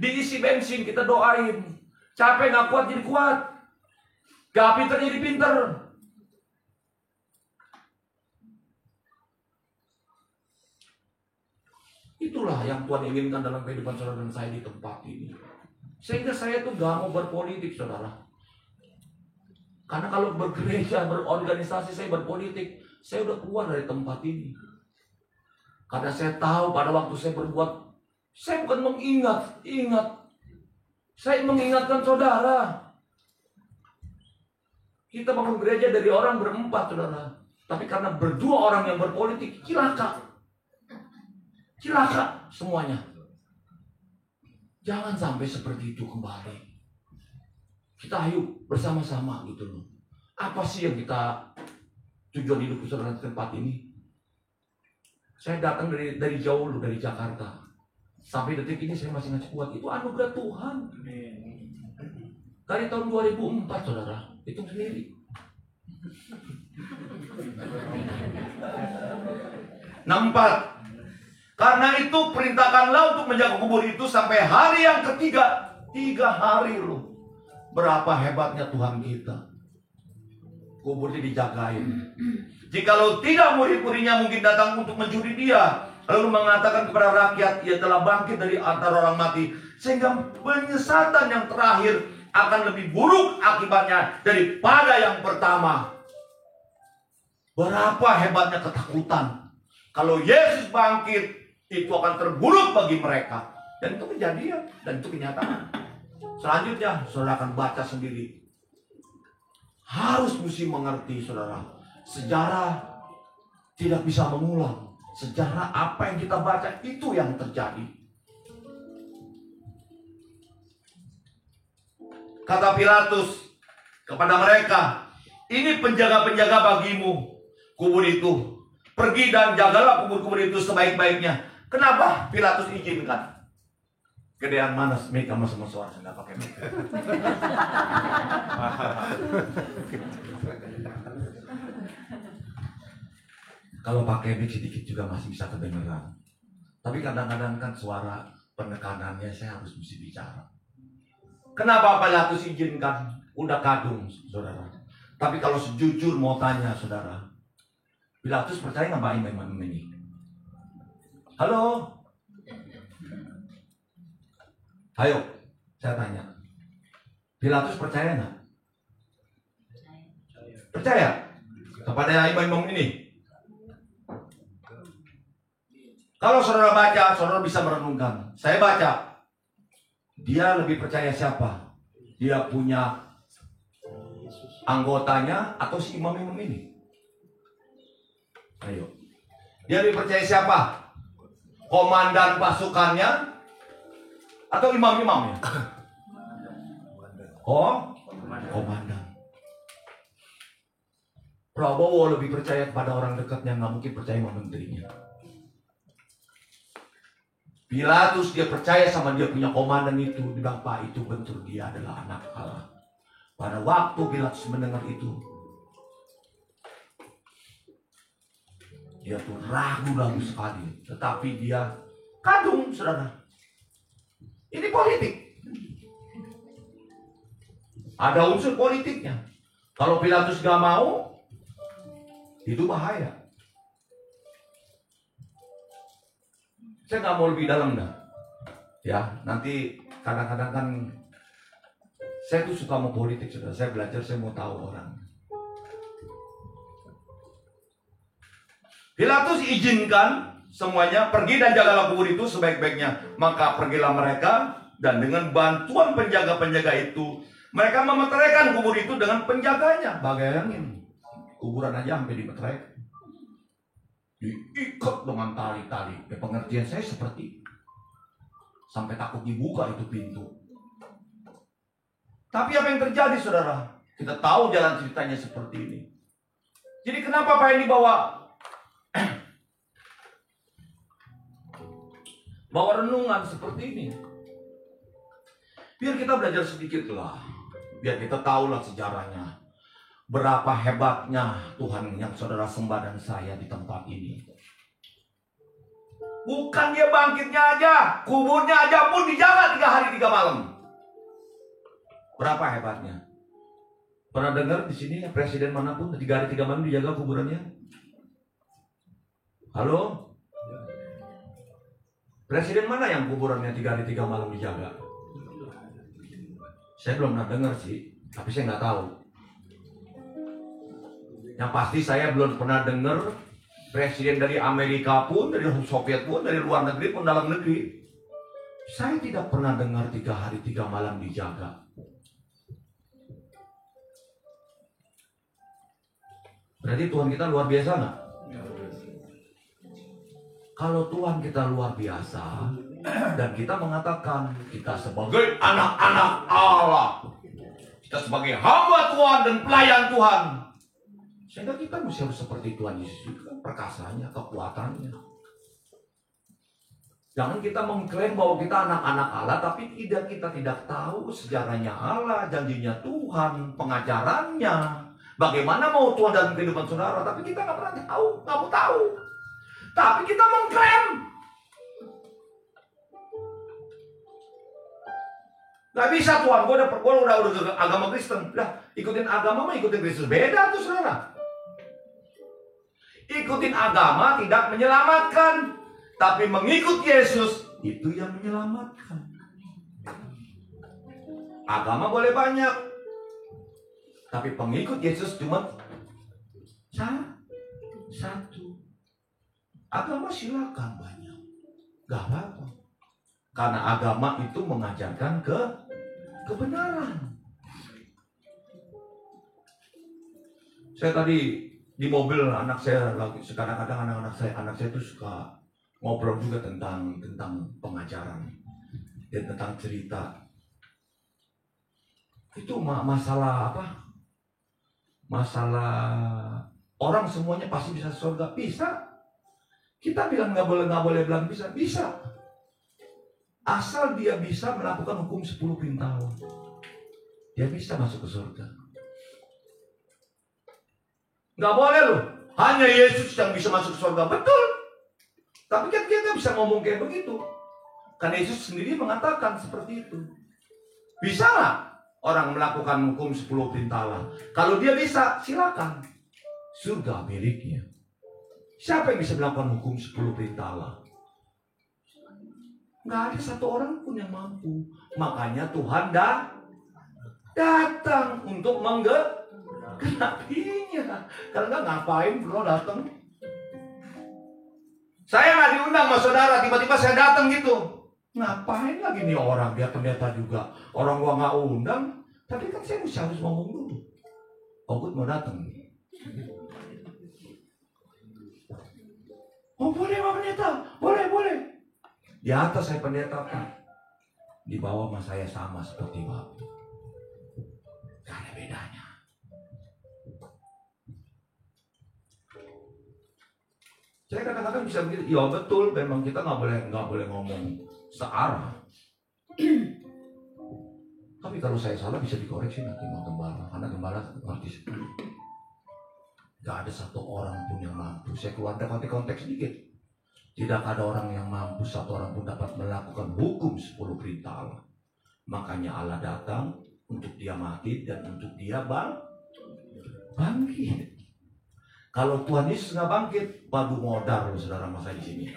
Diisi bensin, kita doain. Capek gak kuat jadi kuat. Gak pinter jadi pinter. Itulah yang Tuhan inginkan dalam kehidupan saudara dan saya di tempat ini. Sehingga saya tuh gak mau berpolitik, saudara. Karena kalau bergereja, berorganisasi, saya berpolitik, saya udah keluar dari tempat ini. Karena saya tahu pada waktu saya berbuat, saya bukan ingat. Saya mengingatkan saudara. Kita bangun gereja dari orang berempat, saudara. Tapi karena berdua orang yang berpolitik, cilaka semuanya. Jangan sampai seperti itu kembali. Kita ayo bersama-sama gitu loh. Apa sih yang kita tujuan hidup saudara di tempat ini? Saya datang dari jauh loh, dari Jakarta. Sampai detik ini saya masih ngasih kuat. Itu anugerah Tuhan. Dari tahun 2004, saudara. Hitung sendiri. 64. Karena itu perintahkanlah untuk menjaga kubur itu sampai hari yang ketiga. 3 hari loh. Berapa hebatnya Tuhan kita. Kuburnya dijagain. Jikalau tidak, murid-muridnya mungkin datang untuk mencuri dia, lalu mengatakan kepada rakyat, ia telah bangkit dari antara orang mati. Sehingga penyesatan yang terakhir akan lebih buruk akibatnya daripada yang pertama. Berapa hebatnya ketakutan. Kalau Yesus bangkit, itu akan terburuk bagi mereka. Dan itu kejadian, dan itu kenyataan. Selanjutnya, saudara akan baca sendiri. Harus mesti mengerti, saudara. Sejarah tidak bisa mengulang. Sejarah apa yang kita baca, itu yang terjadi. Kata Pilatus kepada mereka, ini penjaga-penjaga bagimu kubur itu. Pergi dan jagalah kubur-kubur itu sebaik-baiknya. Kenapa Pilatus izinkan? Gedean mana mic sama semua suara nggak pakai mic. Kalau pakai mic sedikit juga masih bisa kedengeran. Tapi kadang-kadang kan suara penekanannya saya harus mesti bicara. Kenapa Pilatus izinkan? Udah kadung, saudara. Tapi kalau sejujur mau tanya, saudara, Pilatus percaya nggak Mbak Imam ini? Halo? Ayo, saya tanya. Pilatus percaya nggak? Percaya kepada imam-imam ini? Kalau saudara baca, saudara bisa merenungkan. Saya baca. Dia lebih percaya siapa? Dia punya anggotanya atau si imam-imam ini? Ayo. Dia lebih percaya siapa? Komandan pasukannya atau imam-imamnya? Komandan. Prabowo lebih percaya kepada orang dekatnya, nggak mungkin percaya sama menterinya. Pilatus dia percaya sama dia punya komandan itu. Bapak itu betul dia adalah anak Allah. Pada waktu Pilatus mendengar itu, dia tuh ragu-ragu sekali. Tetapi dia kadung, saudara. Ini politik. Ada unsur politiknya. Kalau Pilatus gak mau, itu bahaya. Saya nggak mau lebih dalam dah. Ya, nanti kadang-kadang kan saya tuh suka mau politik, saudara. Saya belajar, saya mau tahu orang. Pilatus izinkan semuanya pergi dan jagalah kubur itu sebaik-baiknya. Maka pergilah mereka dan dengan bantuan penjaga-penjaga itu mereka memeteraikan kubur itu dengan penjaganya. Bayangin, kuburan aja sampai dimeterai. Diikat dengan tali-tali. Ya, pengertian saya seperti sampai takut dibuka itu pintu. Tapi apa yang terjadi, saudara? Kita tahu jalan ceritanya seperti ini. Jadi kenapa Pak ini bawa renungan seperti ini? Biar kita belajar sedikit lah. Biar kita tahulah sejarahnya. Berapa hebatnya Tuhan yang saudara sembah dan saya di tempat ini. Bukan dia bangkitnya aja, kuburnya aja pun dijaga 3 hari 3 malam. Berapa hebatnya? Pernah dengar di sini presiden manapun 3 hari 3 malam dijaga kuburannya? Halo? Presiden mana yang kuburannya 3 hari 3 malam dijaga? Saya belum pernah dengar sih, tapi saya nggak tahu. Yang pasti saya belum pernah dengar presiden dari Amerika pun, dari Soviet pun, dari luar negeri pun dalam negeri. Saya tidak pernah dengar 3 hari 3 malam dijaga. Berarti Tuhan kita luar biasa nggak? Kalau Tuhan kita luar biasa dan kita mengatakan kita sebagai anak-anak Allah, kita sebagai hamba Tuhan dan pelayan Tuhan, sehingga kita mesti harus seperti Tuhan Yesus juga, perkasanya, kekuatannya. Jangan kita mengklaim bahwa kita anak-anak Allah, tapi kita tidak tahu sejarahnya Allah, janjinya Tuhan, pengajarannya, bagaimana mau Tuhan dalam kehidupan saudara, tapi kita nggak pernah tahu, nggak mau tahu. Tapi kita mengklaim. Gak bisa Tuhan, gue udah agama Kristen. Lah, ikutin agama mah ikutin Kristus. Beda tuh saudara. Ikutin agama tidak menyelamatkan, tapi mengikut Yesus itu yang menyelamatkan. Agama boleh banyak, tapi pengikut Yesus cuma satu. Agama silakan banyak, gak apa-apa. Karena agama itu mengajarkan kebenaran. Saya tadi di mobil anak saya lagi, kadang-kadang anak saya itu suka ngobrol juga tentang pengajaran dan tentang cerita. Itu masalah apa? Masalah orang semuanya pasti bisa surga, bisa. Kita bilang nggak boleh bilang bisa. Bisa. Asal dia bisa melakukan hukum 10 perintah Allah, dia bisa masuk ke surga. Nggak boleh loh, hanya Yesus yang bisa masuk ke surga. Betul. Tapi kan kita bisa ngomong kayak begitu. Karena Yesus sendiri mengatakan seperti itu. Bisa nggak orang melakukan hukum 10 perintah Allah? Kalau dia bisa, silakan. Surga miliknya. Siapa yang bisa melakukan hukum 10 perintah Allah? Nggak ada satu orang pun yang mampu. Makanya Tuhan datang untuk menggenapinya. Karena nggak ngapain bro datang. Saya nggak diundang sama saudara, tiba-tiba saya datang gitu. Ngapain lagi nih orang, dia pendeta juga. Orang gua nggak undang, tapi kan saya harus ngomong dulu. Ogut mau datang. Oh boleh Pak Pendeta, boleh. Di atas saya pendeta Pak, di bawah mas saya sama seperti Bapak. Gak ada bedanya. Saya kadang-kadang bisa begitu, ya betul, memang kita nggak boleh ngomong searah. Tapi kalau saya salah bisa dikoreksi nanti sama gembala, karena gembala ngerti sekali. Gak ada satu orang pun yang mampu. Saya keluar dari konteks sedikit. Tidak ada orang yang mampu, satu orang pun dapat melakukan hukum 10 perintah Allah. Makanya Allah datang untuk dia mati dan untuk dia bangkit. Kalau Tuhan Yesus nggak bangkit, waduh modar loh saudara masa di sini.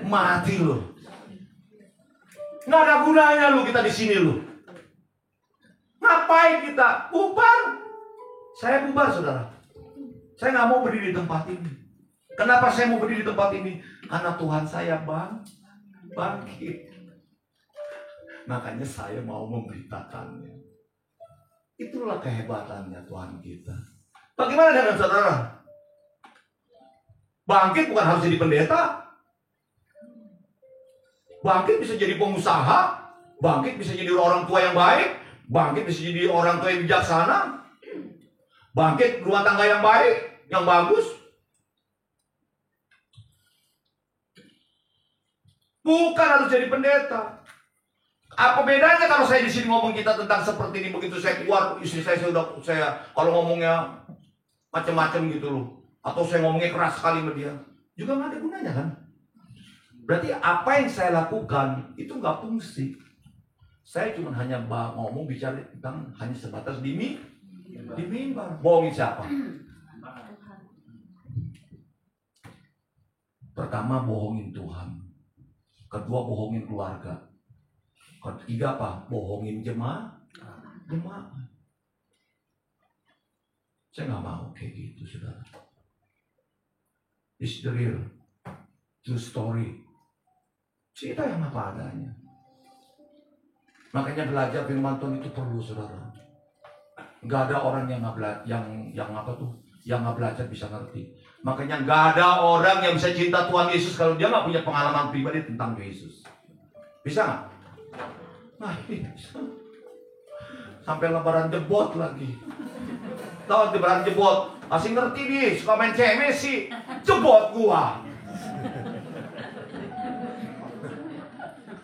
Mati loh. Nggak ada gunanya loh kita di sini loh. Ngapain kita? Bubar. Saya bubar saudara. Saya nggak mau berdiri di tempat ini. Kenapa saya mau berdiri di tempat ini? Karena Tuhan saya bangkit. Makanya saya mau memberitakannya. Itulah kehebatannya Tuhan kita. Bagaimana dengan saudara? Bangkit bukan harus jadi pendeta. Bangkit bisa jadi pengusaha. Bangkit bisa jadi orang tua yang baik. Bangkit bisa jadi orang tua yang bijaksana. Bangkit rumah tangga yang baik, yang bagus. Bukan harus jadi pendeta. Apa bedanya kalau saya di sini ngomong kita tentang seperti ini, begitu saya keluar istri saya kalau ngomongnya macam-macam gitu loh, atau saya ngomongnya keras sekali sama dia, juga nggak ada gunanya kan? Berarti apa yang saya lakukan itu nggak fungsi. Saya cuma hanya ngomong bicara tentang hanya sebatas di mimbar. Bohongin siapa? Pertama bohongin Tuhan. Kedua bohongin keluarga. Ketiga apa? Bohongin jemaat. Saya nggak mau kayak gitu, saudara. It's the real true story. Cerita yang apa adanya. Makanya belajar firman Tuhan itu perlu, saudara. Nggak ada orang yang nggak belajar bisa ngerti. Makanya nggak ada orang yang bisa cinta Tuhan Yesus kalau dia nggak punya pengalaman pribadi tentang Yesus. Bisa nggak? Nah, bisa. Sampai lebaran jebot lagi. Tahu lebaran jebot? Masih ngerti nih, suka main cewek sih. Jebot gua.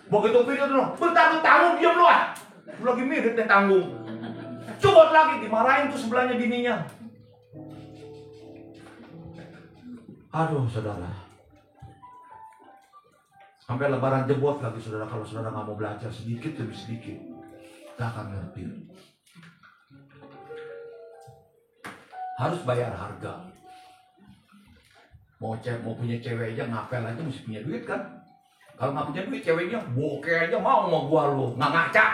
Begitu video tuh, bentar lu tanggung, diam lu ah. Lu lagi mirip dan tanggung. Jebot lagi, dimarahin tuh sebelahnya bininya. Aduh saudara, sampai lebaran jebot lagi saudara. Kalau saudara nggak mau belajar sedikit demi sedikit, gak akan ngerti. Harus bayar harga. Mau punya cewek aja ngapel aja mesti punya duit kan. Kalau nggak punya duit ceweknya bokeh aja mau sama gua lo, nggak ngaca.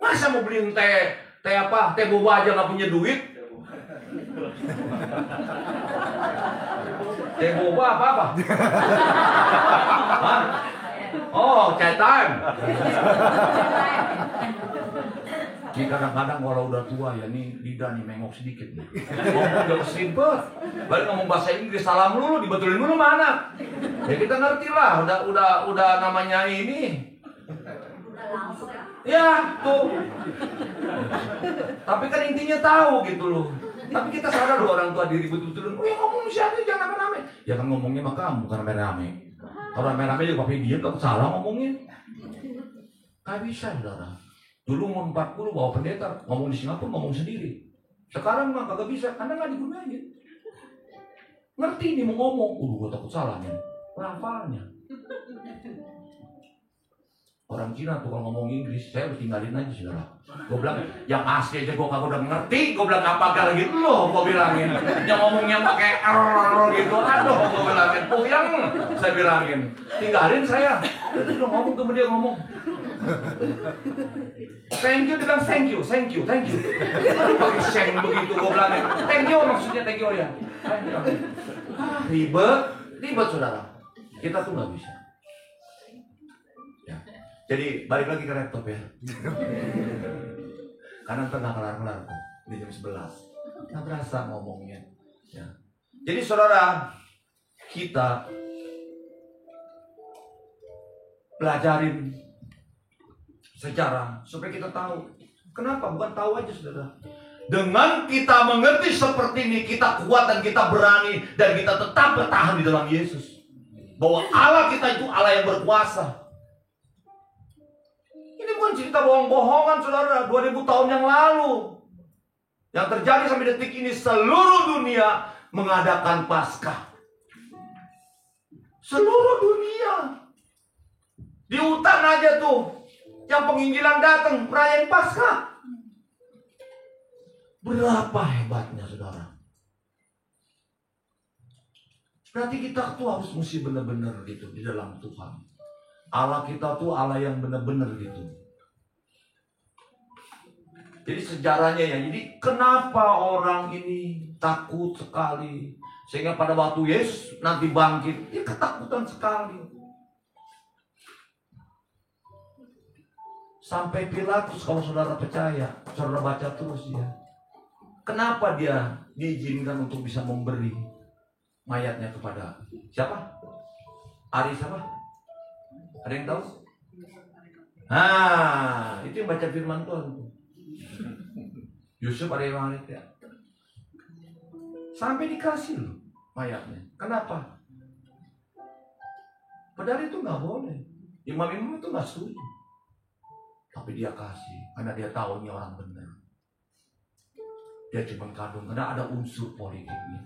Masa mau beliin teh boba aja nggak punya duit? Teh boba apa? Hah? Oh, chai time. Ini kadang-kadang kalau udah tua ya nih lidah nih mengok sedikit nih. Ngomong udah kesribet. Balik ngomong bahasa Inggris salam dulu, dibetulin dulu mana? Ya kita ngerti lah, udah namanya ini. Ya, tuh. Tapi kan intinya tahu gitu loh. Tapi kita sadar loh orang tua diribut-ributkan. Oh ya ngomong siapa jangan rame-rame. Ya kan ngomongnya mah kamu bukan rame-rame. Kalau rame-rame juga papi diam, kamu salah ngomongnya. Gak bisa saudara. Dulu umur 40 bawa pendeta ngomong di Singapura ngomong sendiri. Sekarang mah kagak bisa karena nggak digunain. Ngerti nih mau ngomong, gue takut salah nih. Lafalnya. Orang Cina tuh kalau ngomong Inggris, saya harus tinggalin aja saudara. Gue bilang, yang asli aja gue kagak udah ngerti. Gue bilang apa kali gitu loh, gue bilangin. Yang ngomongnya pakai error gitu, aduh gue bilangin. Puyeng, saya bilangin. Tinggalin saya. Terus udah ngomong ke dia ngomong. Thank you, dia bilang thank you. Pakai seng begitu gue bilangin. Thank you maksudnya thank you ya. Ribet saudara. Kita tuh nggak bisa. Ya. Jadi balik lagi ke laptop ya. Karena ntar nggak kelar-kelar tuh di jam 11. Nggak berasa ngomongnya. Ya. Jadi saudara, kita pelajarin sejarah supaya kita tahu. Kenapa? Bukan tahu aja saudara. Dengan kita mengerti seperti ini, kita kuat dan kita berani dan kita tetap bertahan di dalam Yesus. Bahwa Allah kita itu Allah yang berkuasa. Ini bukan cerita bohong-bohongan saudara. 2000 tahun yang lalu. Yang terjadi sampai detik ini, seluruh dunia mengadakan Paskah. Seluruh dunia. Di hutan aja tuh, yang penginjilan datang merayain Paskah. Berapa hebatnya saudara. Berarti kita tuh harus mesti benar-benar gitu di dalam Tuhan. Allah kita tuh Allah yang benar-benar gitu. Jadi sejarahnya ya, jadi kenapa orang ini takut sekali. Sehingga pada waktu Yesus nanti bangkit, dia ketakutan sekali. Sampai Pilatus, kalau saudara percaya, saudara baca terus ya. Kenapa dia diizinkan untuk bisa memberi mayatnya kepada siapa? Ari siapa? Ada yang tahu? Itu yang baca firman Tuhan. Yusuf ada yang ya. Sampai dikasih loh mayatnya. Kenapa? Padahal itu nggak boleh. Imam-imam itu nggak setuju. Tapi dia kasih karena dia tahu ini orang benar. Dia cuma kandung karena ada unsur politiknya.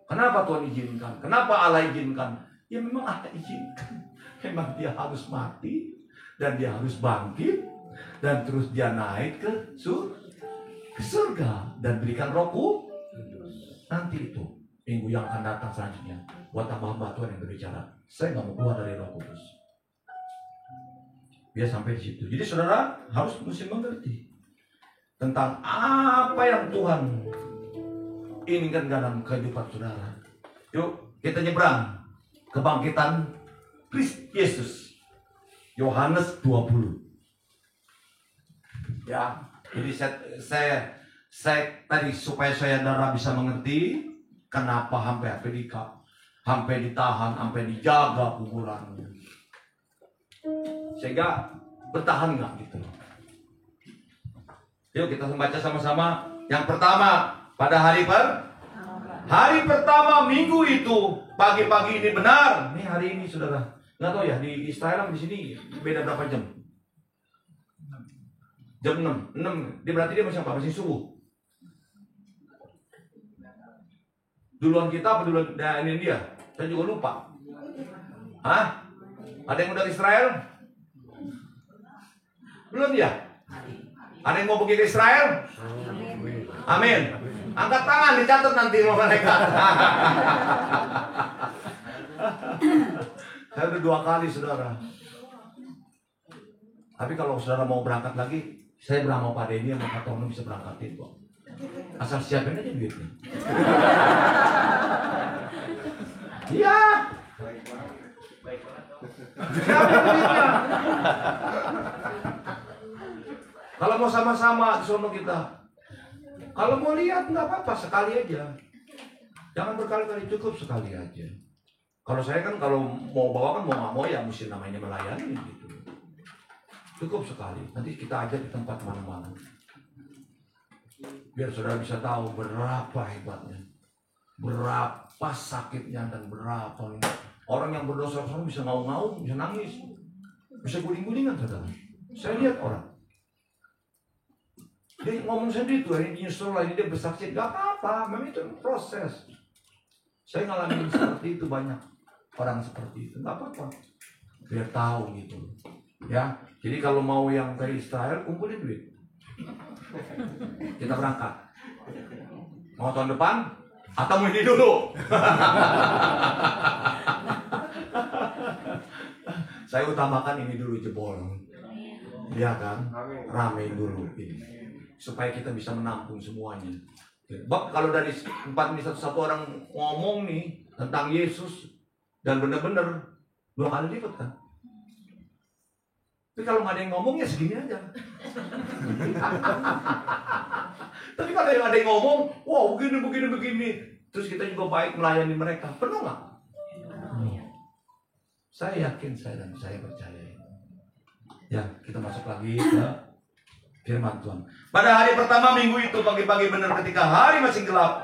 Kenapa Tuhan izinkan? Kenapa Allah izinkan? Ya memang Allah izinkan. Memang dia harus mati dan dia harus bangkit dan terus dia naik ke surga dan berikan Roh nanti itu minggu yang akan datang selanjutnya buat hamba-hamba Tuhan yang berbicara. Saya nggak mau keluar dari Roh Kudus. Biar sampai di situ. Jadi saudara harus mesti mengerti tentang apa yang Tuhan inginkan dalam kehidupan saudara. Yuk kita nyebrang kebangkitan Kristus Yesus. Yohanes 20. Ya, jadi saya tadi supaya saudara bisa mengerti kenapa sampai ditahan, sampai dijaga kuburannya. Sehingga bertahan nggak gitu. Yuk kita baca sama-sama. Yang pertama, pada hari pertama minggu itu, pagi-pagi ini benar. Ini hari ini saudara. Nggak tahu ya, di Israel di sini beda berapa jam? Jam 6. Dia berarti dia masih apa? Masih subuh. Duluan kita apa duluan ini dia? Saya juga lupa. Hah? Ada yang udah Israel? Belum ya? Ada yang mau pergi ke Israel? Amin. Angkat tangan, dicatat nanti sama mereka. Saya udah 2 kali saudara. Tapi kalau saudara mau berangkat lagi, saya bilang mau Pak Denny sama Pak Tono bisa berangkatin kok. Asal siapin aja duitnya. Iya. Siapin duitnya. Kalau mau sama-sama di sono kita. Kalau mau lihat nggak apa-apa, sekali aja. Jangan berkali-kali, cukup sekali aja. Kalau saya kan kalau mau bawa kan mau nggak mau ya mesti namanya melayani gitu. Cukup sekali. Nanti kita ajak di tempat mana-mana. Biar saudara bisa tahu berapa hebatnya, berapa sakitnya, dan berapa orang yang berdosa bisa ngaung-ngaung, bisa nangis, bisa guling-gulingan saudara. Saya lihat orang, dia ngomong sendiri tuh, ini nyusul lagi, dia bersaksi, gak apa-apa, memang itu proses. Saya ngalamin seperti itu, banyak orang seperti itu, gak apa-apa. Biar tahu gitu, ya. Jadi kalau mau yang ke Israel, kumpulin duit. Kita berangkat. Mau tahun depan atau mau ini dulu? Saya utamakan ini dulu, jebol. Ya kan? Ramein dulu ini. Supaya kita bisa menampung semuanya. Bab kalau dari 4 satu orang ngomong nih tentang Yesus dan benar-benar 2 kali lipat kan? Tapi kalau nggak ada yang ngomong ya segini aja. Tapi kalau ada yang ngomong, wow begini, terus kita juga baik melayani mereka, penuh nggak? Saya yakin, saya percaya. Ya, kita masuk lagi ke firman Tuhan. Pada hari pertama minggu itu, pagi-pagi benar ketika hari masih gelap,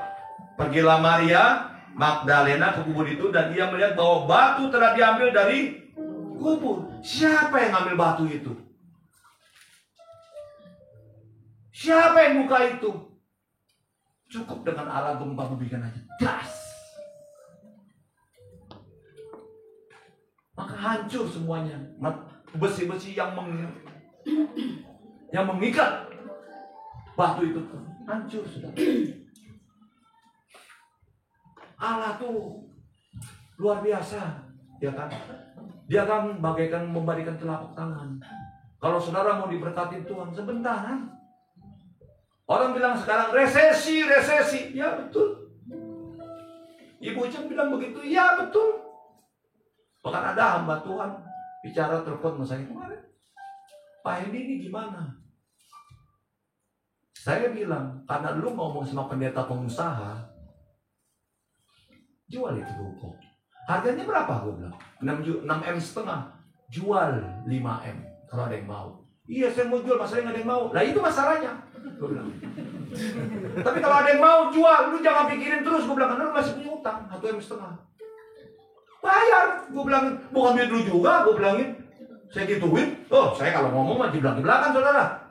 pergilah Maria Magdalena ke kubur itu, dan ia melihat bahwa batu telah diambil dari kubur. Siapa yang ngambil batu itu? Siapa yang buka itu? Cukup dengan ala gempa membikin aja das. Maka hancur semuanya. Besi-besi yang mengikat batu itu hancur sudah. Allah tuh luar biasa, ya kan? Dia akan bagaikan memberikan telapak tangan. Kalau saudara mau diberkati Tuhan, sebentaran. Orang bilang sekarang resesi. Ya betul. Ibu Cem bilang begitu, ya betul. Bahkan ada hamba Tuhan bicara telepon sama saya kemarin. Pak Hendi ini gimana? Saya bilang, karena lu ngomong sama pendeta pengusaha, jual itu ruko. Harganya berapa? Gue bilang 6M setengah. Jual 5M kalau ada yang mau. Iya saya mau jual, masalahnya nggak ada yang mau. Lah itu masalahnya, gue bilang. Tapi kalau ada yang mau jual, lu jangan pikirin terus. Gue bilang, karena lu masih punya utang 1M setengah. Bayar, gue bilangin. Bukan duit lu juga, gue bilangin. Saya gituin. Oh saya kalau ngomong mah di belakang saudara.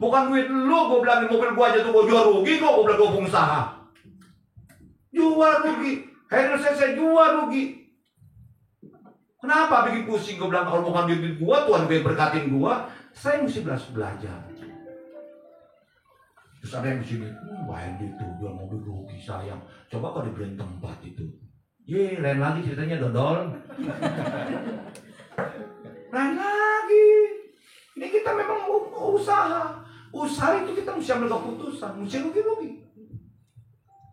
Bukan duit lu, gue bilangin. Mobil gue aja tuh gue jual rugi kok. Gue bilang gue pengusaha. Jual rugi. Akhirnya saya jual rugi. Kenapa bikin pusing? Gue bilang kalau bukan duit gua, Tuhan berkatin gua, saya mesti belajar. Terus ada yang di sini, bayar itu jual mobil rugi sayang. Coba kalau dibeliin tempat itu, lain lagi ceritanya dodol. Lain lagi. Ini kita memang mau usaha. Usaha itu kita mesti ambil keputusan, mesti rugi.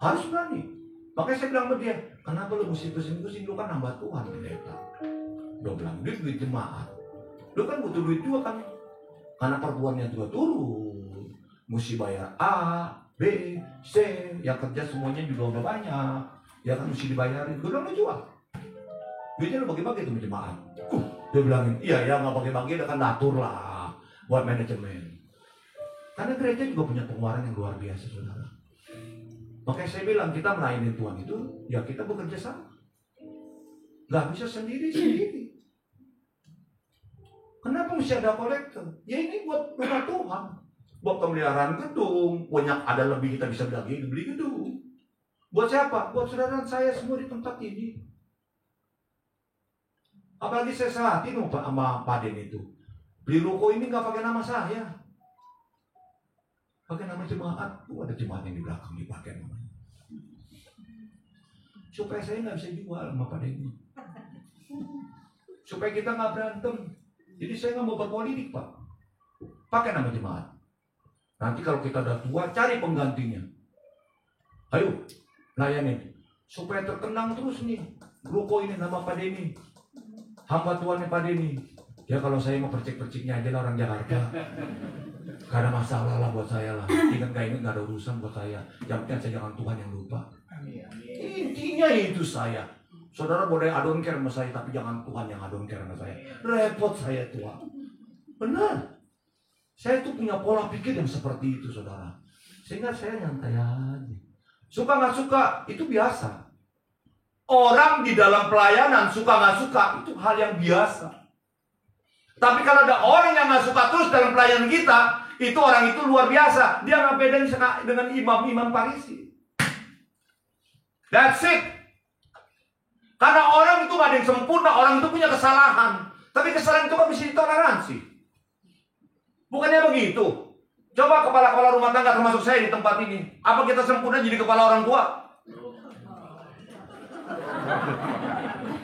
Harus berani. Makanya saya bilang sama dia, kenapa lu mesti pusing-pusing? Lu kan hamba Tuhan, pendeta. Dia bilang, duit jemaat. Lu kan butuh duit juga kan. Karena perbuannya juga turun. Mesti bayar A, B, C. Yang kerja semuanya juga udah banyak. Ya kan mesti dibayarin. Gue bilang, lu jual. Duitnya lu bagi-bagi tuh jemaat. Dia bilangin, iya gak bagi-bagi, udah kan ngatur lah. Buat manajemen. Karena gereja juga punya pengeluaran yang luar biasa, saudara. Makanya saya bilang kita melayani Tuhan itu ya kita bekerja sama. Gak bisa sendiri. Kenapa mesti ada kolektor? Ya ini buat rumah Tuhan. Buat pemeliharaan gedung. Banyak ada lebih kita bisa beli gedung. Buat siapa? Buat saudara saya semua di tempat ini. Apalagi saya sehati sama Pak Den itu. Beli ruko ini gak pakai nama saya. Pakai nama jemaat. Ada jemaat yang di belakang dipakai namanya. Supaya saya nggak bisa jual sama Pak Denny. Supaya kita nggak berantem. Jadi saya nggak mau berpolitik Pak. Pakai nama jemaat. Nanti kalau kita udah tua, cari penggantinya. Ayo, layanin. Supaya terkenang terus nih. Ruko ini nama Pak Denny. Hamba Tuhan Pak Denny. Ya kalau saya mau percik-perciknya aja lah orang Jakarta. Gak ada masalah lah buat saya lah. Ingat gak ada urusan buat saya. Yang penting saya jangan Tuhan yang lupa. Intinya itu saya. Saudara boleh adon care sama saya, tapi jangan Tuhan yang adon care sama saya. Repot saya Tuhan. Benar. Saya tuh punya pola pikir yang seperti itu saudara. Sehingga saya nyantai aja. Suka nggak suka, itu biasa. Orang di dalam pelayanan suka nggak suka, itu hal yang biasa. Tapi kalau ada orang yang nggak suka terus dalam pelayanan kita, itu orang itu luar biasa. Dia nggak beda dengan imam-imam Farisi. That's it. Karena orang itu nggak ada yang sempurna, orang itu punya kesalahan. Tapi kesalahan itu kan bisa ditoleransi. Bukannya begitu? Coba kepala-kepala rumah tangga termasuk saya di tempat ini. Apa kita sempurna jadi kepala orang tua?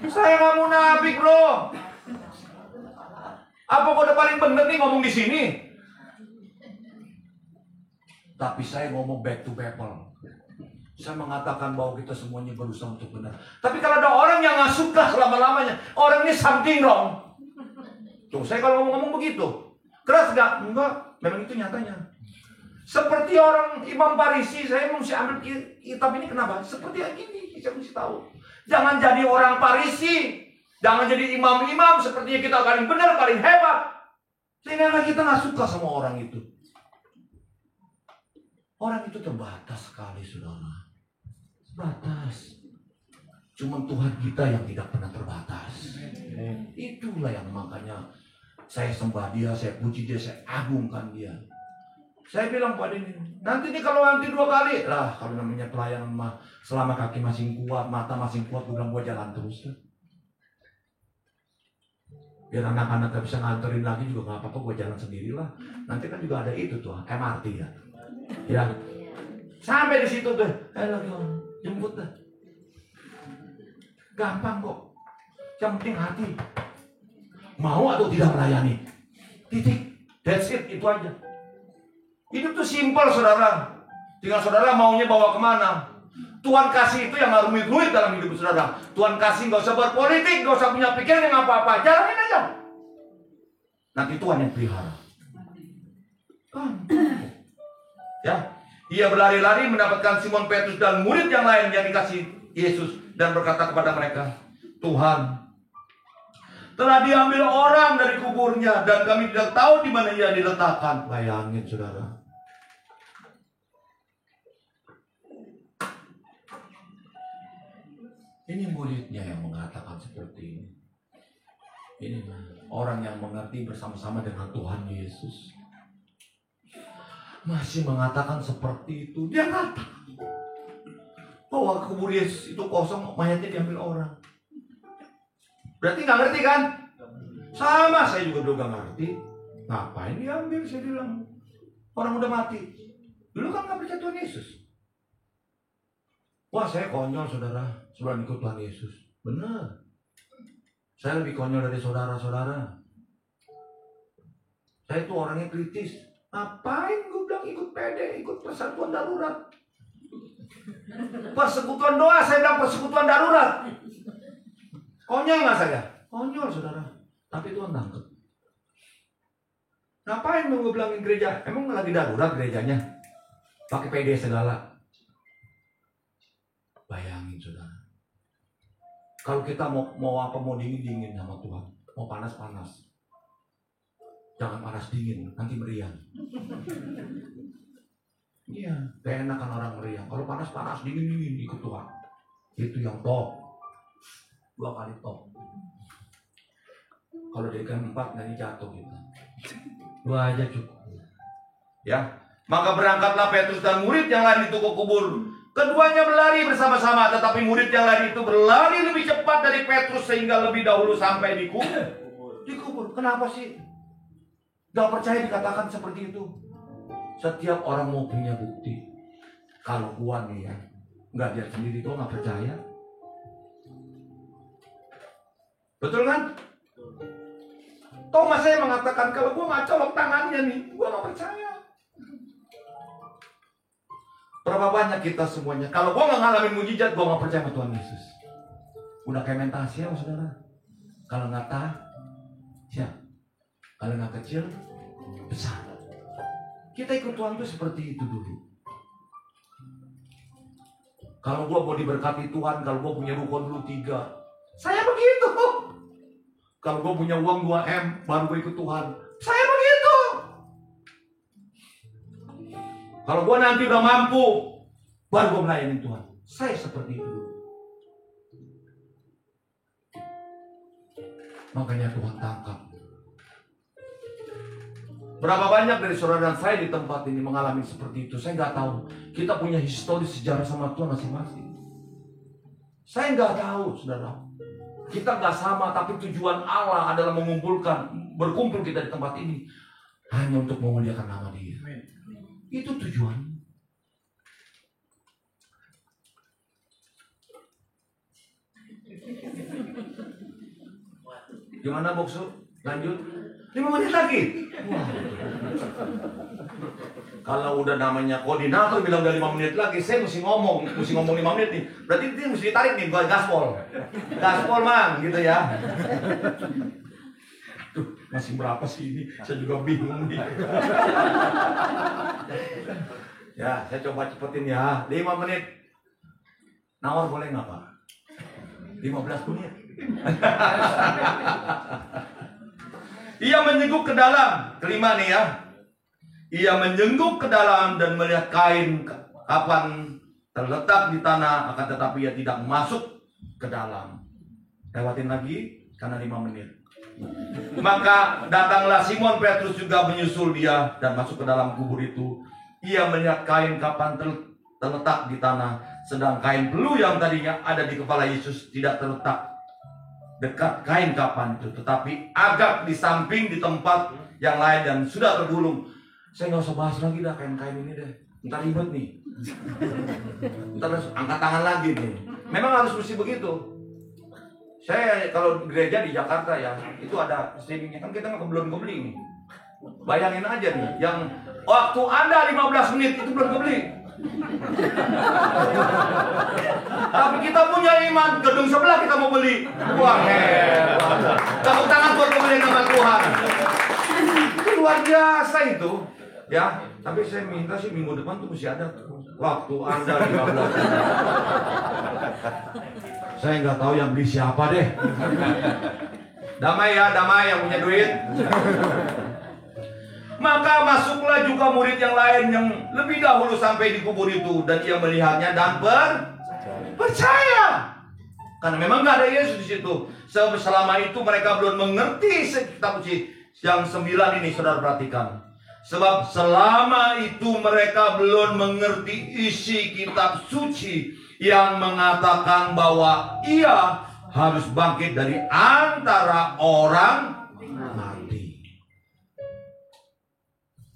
Saya nggak munafik, bro. Apa gue udah paling bener nih ngomong di sini? Tapi saya ngomong back to people. Saya mengatakan bahwa kita semuanya berusaha untuk benar. Tapi kalau ada orang yang nggak suka selama-lamanya, orang ini something wrong. Tuh, saya kalau ngomong begitu, keras nggak? Enggak, memang itu nyatanya. Seperti orang imam Farisi, saya mesti ambil kitab ini kenapa? Seperti yang ini, saya mesti tahu. Jangan jadi orang Farisi, jangan jadi imam-imam sepertinya kita paling benar, paling hebat. Sehingga kita nggak suka sama orang itu. Orang itu terbatas sekali, saudara. Terbatas. Cuma Tuhan kita yang tidak pernah terbatas. Itulah yang makanya saya sembah dia, saya puji dia, saya agungkan dia. Saya bilang pada ini, nanti nih kalau nanti 2 kali lah, kalau namanya pelayanan mah, selama kaki masih kuat, mata masih kuat, gue bilang gue jalan terus. Biar anak-anak gak bisa nganterin lagi juga gak apa-apa, gue jalan sendirilah. Nanti kan juga ada itu tuh, MRT ya. Ya, sampai di situ tuh, lagi jemput dah. Gampang kok. Yang penting hati. Mau atau tidak melayani. Titik. That's it, itu aja. Hidup tuh simpel, saudara. Tinggal saudara maunya bawa kemana. Tuhan kasih itu yang gak rumit-rumit dalam hidup saudara. Tuhan kasih gak usah berpolitik, gak usah punya pikiran yang apa-apa. Jalanin aja. Nanti Tuhan yang pelihara. Ya, ia berlari-lari mendapatkan Simon Petrus dan murid yang lain yang dikasih Yesus dan berkata kepada mereka, Tuhan, telah diambil orang dari kuburnya dan kami tidak tahu di mana ia diletakkan. Bayangin, saudara. Ini muridnya yang mengatakan seperti ini. Ini orang yang mengerti bersama-sama dengan Tuhan Yesus. Masih mengatakan seperti itu. Dia katakan bahwa kubur Yesus itu kosong, mayatnya diambil orang. Berarti nggak ngerti kan? Sama, saya juga udah nggak ngerti. Ngapain diambil, saya bilang. Orang udah mati. Dulu kan nggak percaya Tuhan Yesus. Wah, saya konyol, saudara, sebelum ikut Tuhan Yesus. Benar. Saya lebih konyol dari saudara-saudara. Saya itu orangnya kritis. Ngapain gue bilang ikut PD, ikut persekutuan darurat. Persekutuan doa, saya bilang persekutuan darurat. Konyol nggak saya? Konyol, saudara. Tapi Tuhan tangkap. Ngapain gue bilangin gereja? Emang lagi darurat gerejanya? Pakai PD segala. Bayangin, saudara. Kalau kita mau apa, mau dingin sama Tuhan, mau panas. Jangan panas dingin, nanti meriang. Iya, gak enak kan orang meriang. Kalau panas dingin ikut Tuhan. Itu yang top. 2 kali top. Kalau dari kan 4 nanti jatuh kita. 2 aja cukup. Ya, maka berangkatlah Petrus dan murid yang lain itu ke kubur. Keduanya berlari bersama-sama, tetapi murid yang lain itu berlari lebih cepat dari Petrus sehingga lebih dahulu sampai di kubur. Di kubur. Kenapa sih? Gak percaya dikatakan seperti itu. Setiap orang mau punya bukti. Kalau gua nih ya, gak lihat sendiri, gua gak percaya. Betul kan? Thomas saya mengatakan kalau gua gak colok tangannya nih, gua gak percaya. Berapa banyak kita semuanya, kalau gua gak ngalamin mujizat, gua gak percaya sama Tuhan Yesus. Udah kayak mentasi ya, saudara. Kalau gak tahu, siap. Kalau gak kecil, besar. Kita ikut Tuhan itu seperti itu dulu. Kalau gua mau diberkati Tuhan, kalau gua punya rukun dulu 3, saya begitu. Kalau gua punya uang 2M, baru gua ikut Tuhan, saya begitu. Kalau gue nanti udah mampu, baru gue melayani Tuhan. Saya seperti itu. Makanya Tuhan tangkap. Berapa banyak dari saudara dan saya di tempat ini mengalami seperti itu? Saya nggak tahu. Kita punya histori sejarah sama Tuhan masing-masing. Saya nggak tahu, saudara. Kita nggak sama, tapi tujuan Allah adalah mengumpulkan, berkumpul kita di tempat ini hanya untuk memuliakan nama Dia. Itu tujuan. Gimana Boksu? Lanjut 5 menit lagi. Wah. Kalau udah namanya koordinator bilang udah 5 menit lagi, saya mesti ngomong 5 menit nih. Berarti dia mesti ditarik nih buat gaspol. Gaspol mang gitu ya. Tuh, masih berapa sih ini? Saya juga bingung nih. Ya, saya coba cepetin ya. 5 menit. Nawar boleh nggak Pak? 15 menit. Ia menyengguk ke dalam. Kelima nih ya. Ia menyengguk ke dalam dan melihat kain kapan terletak di tanah, akan tetapi ia tidak masuk ke dalam. Lewatin lagi karena 5 menit. Maka datanglah Simon Petrus juga menyusul dia dan masuk ke dalam kubur itu. Ia melihat kain kapan terletak di tanah, sedang kain pelu yang tadinya ada di kepala Yesus tidak terletak dekat kain kapan itu, tetapi agak di samping di tempat yang lain dan sudah tergulung. Saya nggak usah bahas lagi dah kain-kain ini deh, ntar ribet nih, ntar angkat tangan lagi nih. Memang harus mesti begitu. Saya kalau gereja di Jakarta ya, itu ada streamingnya, kan kita belum kebeli nih. Bayangin aja nih, yang waktu Anda 15 menit itu belum kebeli. Tapi kita punya iman, gedung sebelah kita mau beli. Wah hebat. Tepuk tangan buat pembelian nama Tuhan. Itu luar biasa itu. Ya, tapi saya minta sih minggu depan tuh mesti ada waktu Anda 15 menit. Saya nggak tahu yang beli siapa deh. Damai ya, damai yang punya duit. Maka masuklah juga murid yang lain yang lebih dahulu sampai di kubur itu, dan ia melihatnya dan percaya. Karena memang nggak ada Yesus di situ. Selama itu mereka belum mengerti kitab suci yang 9 ini, saudara perhatikan. Sebab selama itu mereka belum mengerti isi kitab suci yang mengatakan bahwa ia harus bangkit dari antara orang mati.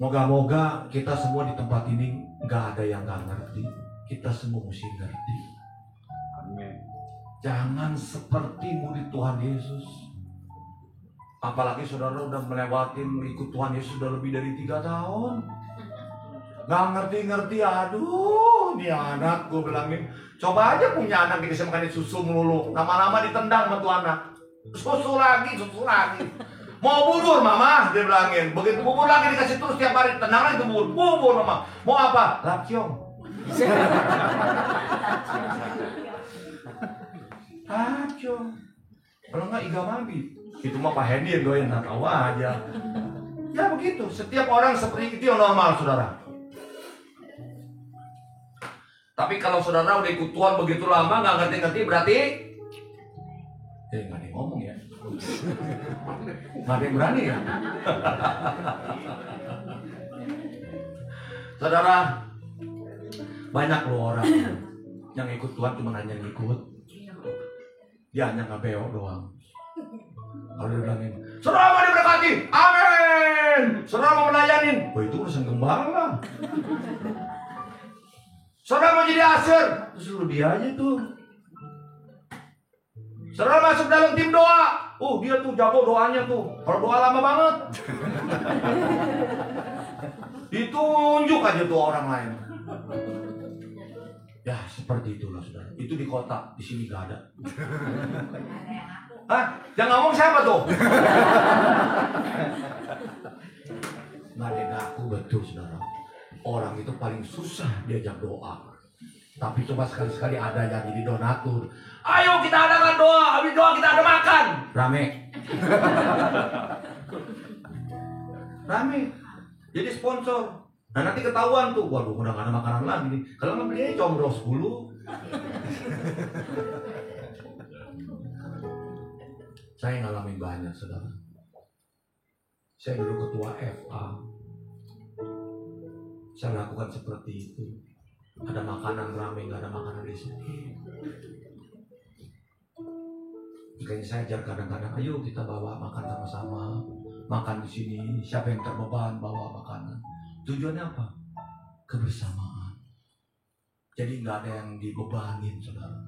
Moga-moga kita semua di tempat ini nggak ada yang nggak ngerti. Kita semua mesti ngerti. Amin. Jangan seperti murid Tuhan Yesus. Apalagi saudara udah melewati ikut Tuhan Yesus sudah lebih dari 3 tahun. Nggak ngerti-ngerti, aduh, ini anak gue bilangin. Coba aja punya anak dikasih makan susu melulu, lama-lama ditendang sama tuh anak. Susu lagi. Mau bubur mama, dia bilangin. Begitu bubur lagi dikasih terus tiap hari, tendang lagi bubur mama. Mau apa? Lakyong. Lakyong. Kalau nggak iga mambi. Itu mah Pak Hendy yang doyan, tahu aja. Ya begitu, setiap orang seperti itu yang normal, saudara. Tapi kalau saudara udah ikut Tuhan begitu lama nggak ngerti-ngerti, berarti nggak ada yang ngomong ya. Nggak ada yang berani ya. Saudara, banyak loh orang yang ikut Tuhan cuma hanya ngikut. Dia hanya ngebeo doang. Kalau dia bilangin, saudara mau diberkati, amin. Saudara mau melayanin, itu urusan gembala. Saudara mau jadi asir, suruh dia aja tuh. Saudara masuk dalam tim doa, dia tuh jago doanya tuh. Kalau doa lama banget, ditunjuk aja tuh orang lain. Ya seperti itulah saudara. Itu di kota, di sini gak ada. Hah? Yang ngomong siapa tuh? Nggak ada yang ngaku, betul saudara. Orang itu paling susah diajak doa. Tapi coba sekali-sekali ada yang jadi donatur. Ayo kita adakan doa, habis doa kita ada makan. Rame. Rame. Jadi sponsor. Nah nanti ketahuan tuh, waduh udah gak ada makanan lagi nih. Kalau nggak beli aja comro 10. Saya ngalamin banyak, saudara. Saya dulu ketua FA. Saya lakukan seperti itu. Ada makanan rame, nggak ada makanan di sini. Makanya saya ajar kadang-kadang, ayo kita bawa makan sama-sama, makan di sini. Siapa yang terbeban bawa makanan. Tujuannya apa? Kebersamaan. Jadi nggak ada yang dibebanin, saudara.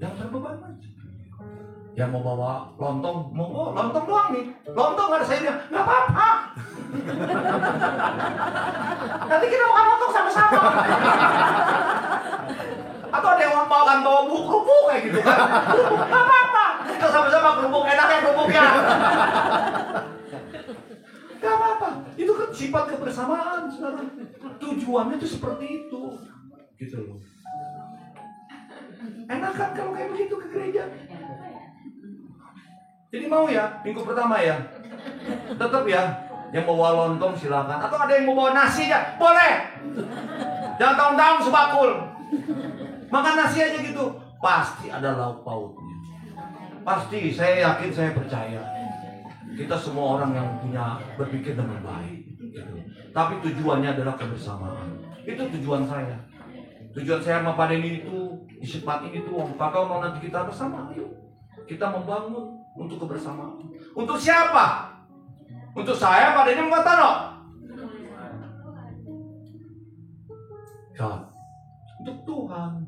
Yang terbeban aja. Yang mau bawa lontong, mau lontong doang nih. Lontong nggak ada sayurnya, nggak apa-apa. Nanti kita makan lontong sama-sama. Atau ada yang bawa kerupuk kayak gitu kan? Nggak apa-apa. Kita sama-sama kerupuk, enaknya kerupuknya. Nggak apa-apa. Itu kan sifat kebersamaan, saudara. Tujuannya itu seperti itu, gitu loh. Enak kan kalau kayak begitu ke gereja? Jadi mau ya, minggu pertama ya, tetap ya, yang mau bawa lontong silakan. Atau ada yang mau bawa nasi aja, boleh. Jangan tahun-tahun sebakul. Makan nasi aja gitu, pasti ada lauk pauknya. Pasti, saya yakin, saya percaya. Kita semua orang yang punya berpikir dengan baik. Gitu. Tapi tujuannya adalah kebersamaan. Itu tujuan saya. Tujuan saya sama Pak Denny itu, disempatin itu, Kakak mau nanti kita bersama, ayo. Kita membangun untuk kebersamaan. Untuk siapa? Untuk saya, Pak Denny Mbatano. Ya, untuk Tuhan.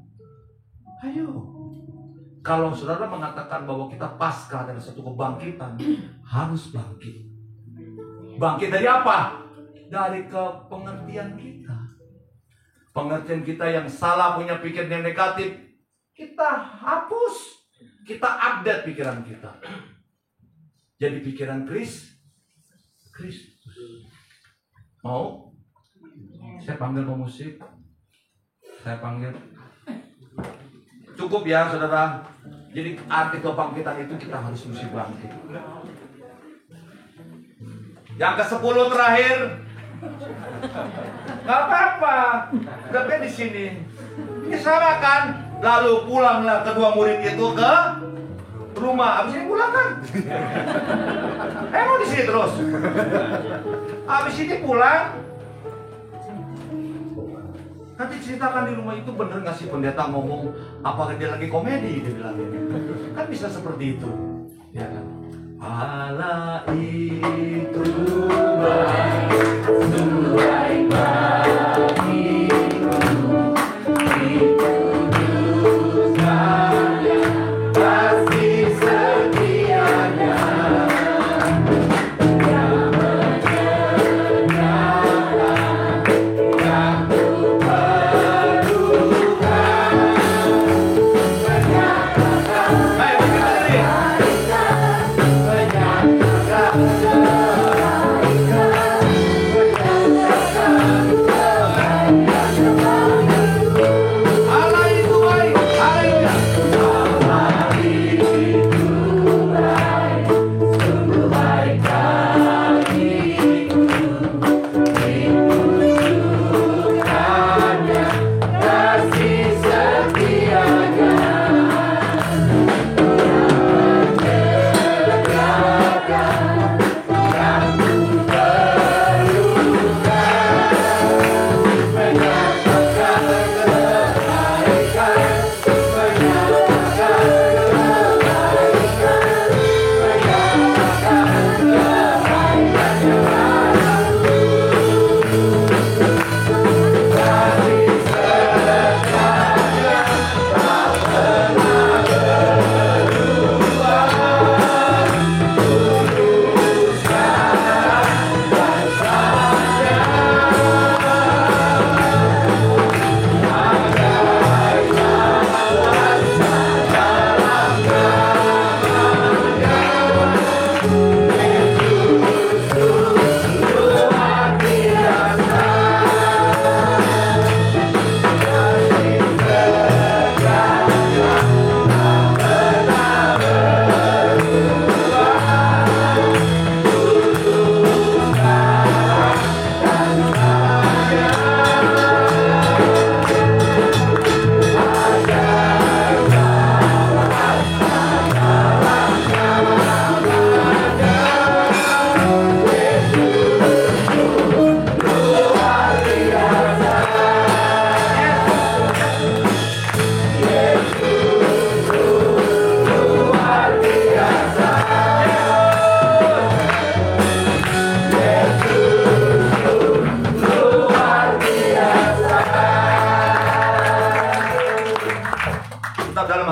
Ayo. Kalau saudara mengatakan bahwa kita pasca dari satu kebangkitan, harus bangkit. Bangkit dari apa? Dari kepengertian kita. Pengertian kita yang salah, punya pikiran yang negatif, kita hapus. Kita update pikiran kita. Jadi pikiran Kristus. Mau? Saya panggil pemusik. Saya panggil. Cukup ya saudara. Jadi arti kebangkitan itu kita harus mesti bangkit. Yang ke-10 terakhir. Gak apa-apa. Tapi di sini. Misalkan lalu pulanglah kedua murid itu ke rumah. Habis ini pulang kan? Emang di sini terus. Habis ini pulang. Nanti ceritakan di rumah itu bener nggak sih pendeta ngomong apakah dia lagi komedi, dia bilang kan bisa seperti itu, ya kan? Allah itu baik, baik bagiku, itu dosanya pasti setianya.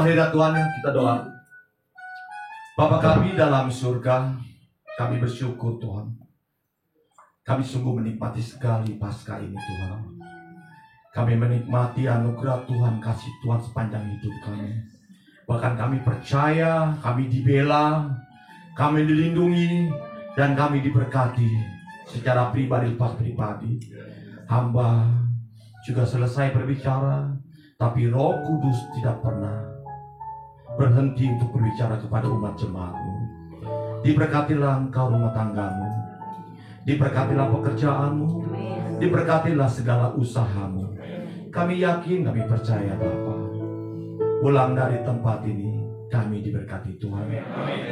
hadirat Tuhan, kita doa. Bapa kami dalam surga, kami bersyukur Tuhan. Kami sungguh menikmati sekali Paskah ini Tuhan. Kami menikmati anugerah Tuhan, kasih Tuhan sepanjang hidup kami. Bahkan kami percaya, kami dibela, kami dilindungi, dan kami diberkati secara pribadi lepas pribadi. Hamba juga selesai berbicara, tapi Roh Kudus tidak pernah berhenti untuk berbicara kepada umat jemaat-Mu. Diberkatilah engkau rumah tanggamu, diberkatilah pekerjaanmu, diberkatilah segala usahamu. Kami yakin, kami percaya Bapa, pulang dari tempat ini kami diberkati Tuhan.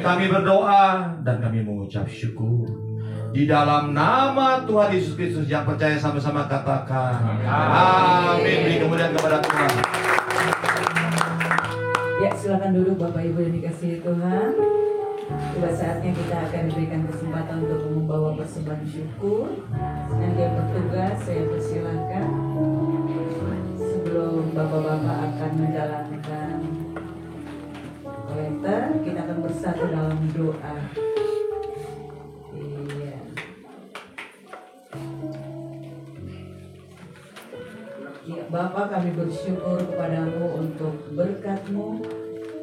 Kami berdoa dan kami mengucap syukur di dalam nama Tuhan Yesus Kristus. Yang percaya sama-sama katakan amin. Beri kemuliaan kepada Tuhan. Ya, silakan duduk Bapak Ibu yang dikasihi Tuhan. Coba saatnya kita akan diberikan kesempatan untuk membawa persembahan syukur. Nanti yang bertugas saya persilahkan. Sebelum Bapak-Bapak akan menjalankan kolektor, kita akan bersatu dalam doa. Iya. Ya, Bapa, kami bersyukur kepadamu untuk berkat-Mu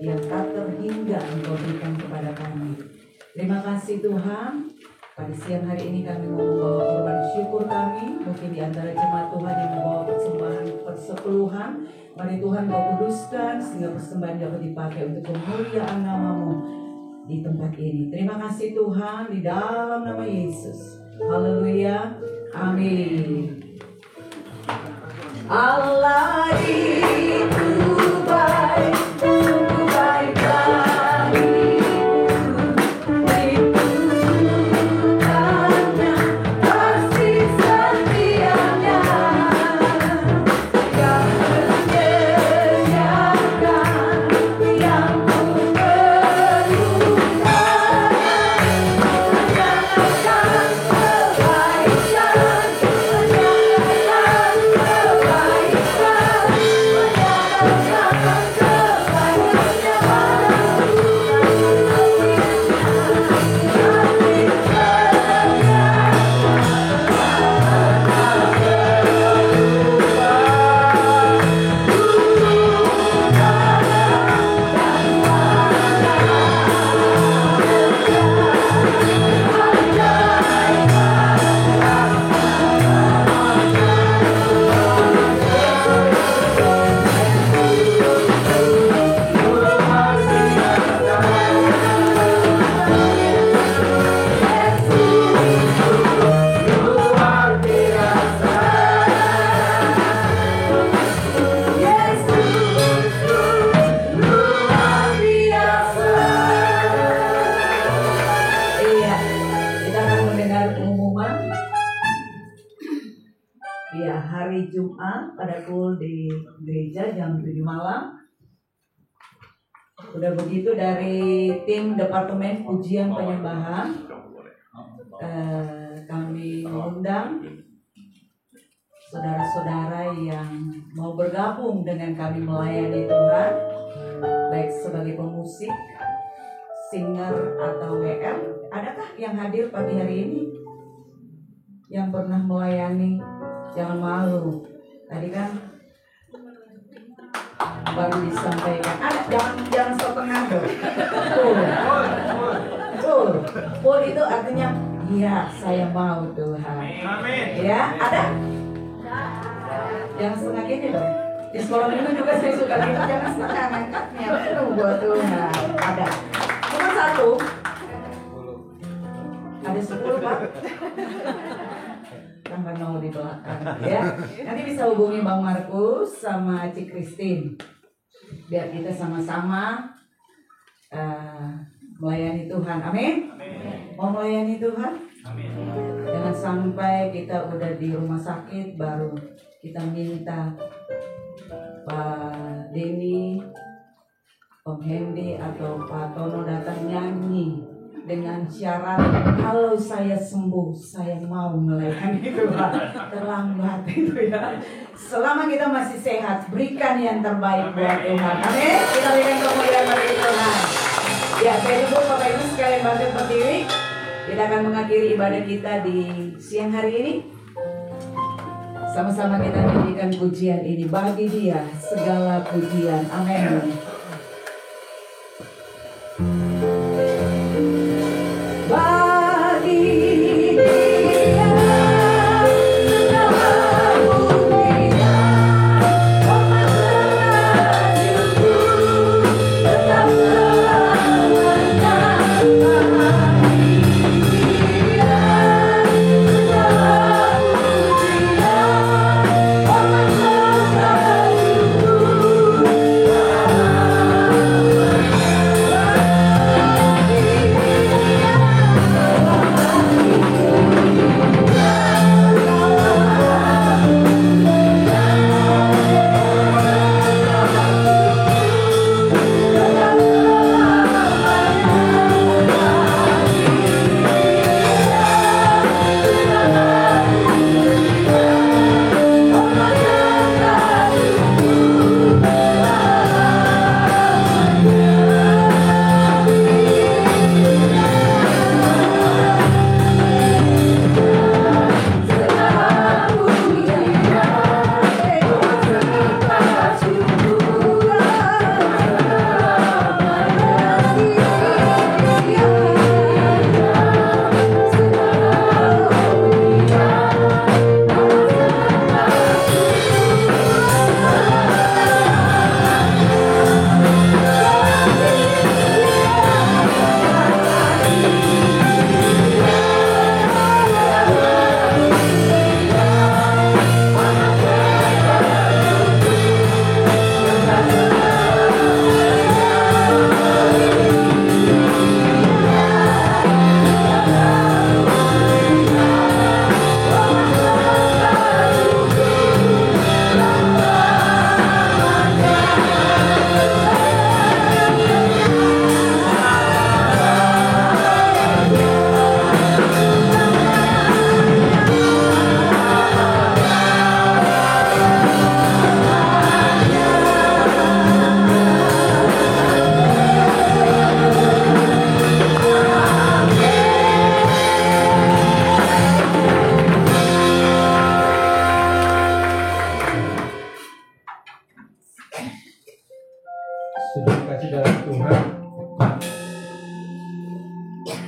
yang tak terhingga Engkau berikan kepada kami. Terima kasih Tuhan. Pada siang hari ini kami mau membawa korban syukur kami. Mungkin di antara jemaat Tuhan yang membawa persembahan persepuluhan, mari Tuhan Kau kuduskan sehingga persembahan dapat dipakai untuk kemuliaan nama-Mu di tempat ini. Terima kasih Tuhan, di dalam nama Yesus. Haleluya. Amin. Allah itu baik, sungguh baik bagiku, kasih setianya yang menyediakan yang ku perlukan, menyatakan kebaikan, menyatakan kebaikan, menyatakan kebaikannya padaku. Iya, kita akan mendengar pengumuman. Iya, hari Jumat pada pukul di gereja jam 7 malam. Udah begitu dari tim Departemen Pujian Penyembahan, kami mengundang saudara-saudara yang mau bergabung dengan kami melayani Tuhan, baik sebagai pemusik, singer atau WL. Adakah yang hadir pagi hari ini yang pernah melayani? Jangan malu. Tadi kan baru disampaikan. Ada, jangan setengah dong. Full itu artinya iya, saya mau Tuhan. Amin. Ya, ada? Jangan setengah gini dong. Di sekolah minggu juga saya suka gitu. Jangan setengah angkatnya. Penuh buat Tuhan. Ada. Cuma satu. Ada 10 Pak. Tambah 0 di belakang ya. Nanti bisa hubungi Bang Markus sama Cik Christine. Biar kita sama-sama melayani Tuhan. Amin. Mau melayani Tuhan? Amin. Jangan sampai kita udah di rumah sakit baru kita minta Pak Denny, Om Hendy atau Pak Tono datang nyanyi. dengan syarat kalau saya sembuh saya mau melayani Tuhan. Terlambat itu ya. Selama kita masih sehat, berikan yang terbaik buat Tuhan. Amin. Kita berikan kemuliaan bagi Tuhan. Ya, saya dukung Bapak Ibu sekalian bangkit berdiri. Kita akan mengakhiri ibadah kita di siang hari ini. Sama-sama kita nyanyikan pujian ini. Bagi Dia segala pujian. Amin.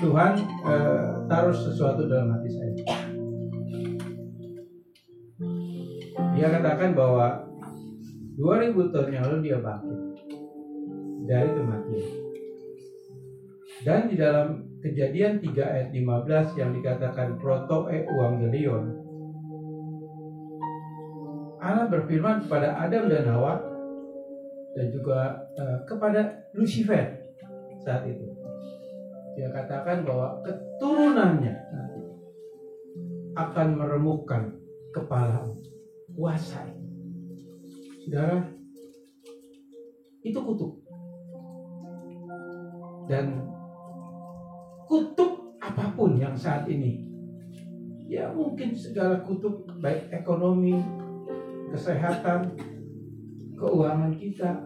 Tuhan taruh sesuatu dalam hati saya. Dia katakan bahwa 2000 tahun yang lalu dia bangkit dari kematian. Dan di dalam Kejadian 3 ayat 15 yang dikatakan proto evangelion, Allah berfirman kepada Adam dan Hawa dan juga kepada Lucifer saat itu. Dia katakan bahwa keturunannya akan meremukkan kepala kuasa. Saudara, itu kutuk. Dan kutuk apapun yang saat ini, ya mungkin segala kutuk, baik ekonomi, kesehatan, keuangan kita,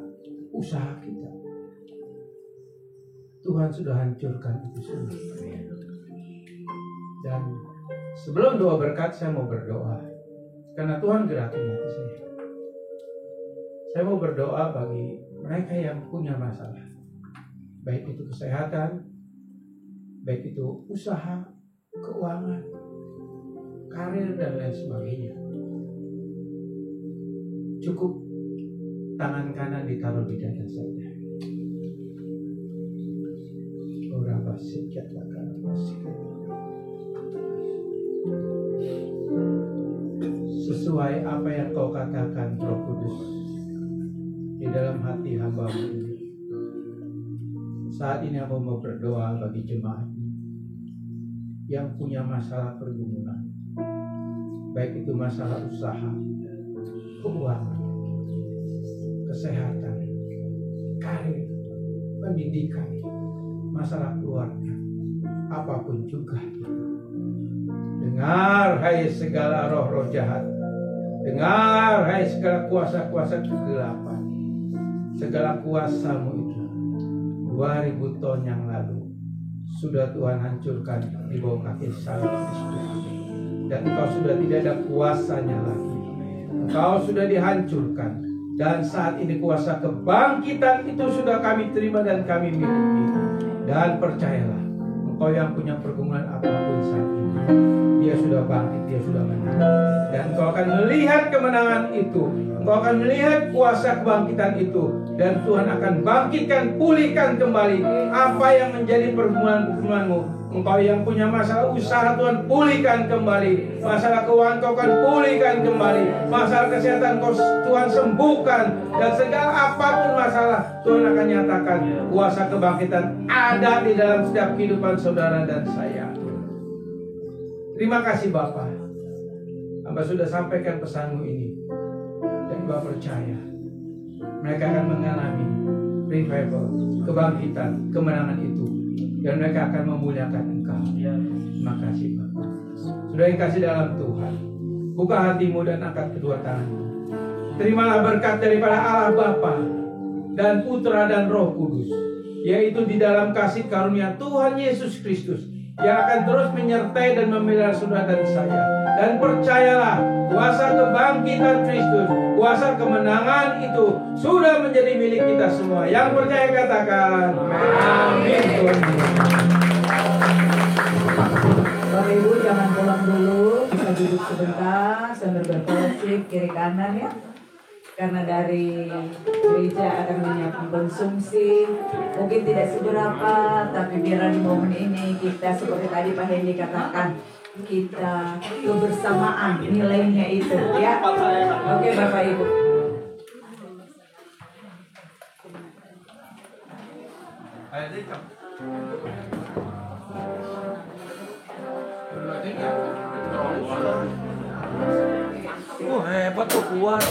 usaha kita, Tuhan sudah hancurkan itu semua. Dan sebelum doa berkat, saya mau berdoa karena Tuhan gerakin hati saya. Saya mau berdoa bagi mereka yang punya masalah, baik itu kesehatan, baik itu usaha, keuangan, karir dan lain sebagainya. Cukup tangan kanan ditaruh di dada saya. Sesuai apa yang kau katakan, Roh Kudus, di dalam hati hamba-Mu ini. Saat ini aku mau berdoa bagi jemaat yang punya masalah pergumulan, baik itu masalah usaha, keuangan, kesehatan, karir, pendidikan, masalah keluarga. apapun juga. Dengar hai segala roh-roh jahat. Dengar hai segala kuasa-kuasa kegelapan. Segala kuasamu itu 2000 tahun yang lalu sudah Tuhan hancurkan di bawah kaki salib Kristus. Dan engkau sudah tidak ada kuasanya lagi. Engkau sudah dihancurkan. Dan saat ini kuasa kebangkitan itu sudah kami terima dan kami miliki. Dan percayalah, engkau yang punya pergumulan apapun saat ini, dia sudah bangkit, dia sudah menang. Dan engkau akan melihat kemenangan itu. Engkau akan melihat kuasa kebangkitan itu. Dan Tuhan akan bangkitkan, pulihkan kembali apa yang menjadi pergumulan-pergumulanmu. Engkau yang punya masalah usaha, Tuhan pulihkan kembali. Masalah keuangan kau akan pulihkan kembali. Masalah kesehatan kau Tuhan sembuhkan. Dan segala apapun masalah, Tuhan akan nyatakan kuasa kebangkitan ada di dalam setiap kehidupan saudara dan saya. Terima kasih Bapa. Hamba sudah sampaikan pesanmu ini. Dan Bapa percaya mereka akan mengalami revival, kebangkitan, kemenangan itu. Dan mereka akan memuliakan Engkau. Terima kasih Bapa. Sudah yang kasih dalam Tuhan, buka hatimu dan angkat kedua tanganmu. Terimalah berkat daripada Allah Bapa dan Putra dan Roh Kudus, yaitu di dalam kasih karunia Tuhan Yesus Kristus, yang akan terus menyertai dan memelihara saudara dan saya. Dan percayalah, kuasa kebangkitan Kristus, kuasa kemenangan itu sudah menjadi milik kita semua. Yang percaya katakan amin. Bapak Ibu jangan pulang dulu, bisa duduk sebentar sambil berfellowship kiri kanan ya. Karena dari gereja akan menyiapkan konsumsi, mungkin tidak seberapa, tapi biar di momen ini kita seperti tadi Pak Hendy katakan, kita kebersamaan nilainya itu ya. Oke Bapak Ibu. Hebat tuh kuat.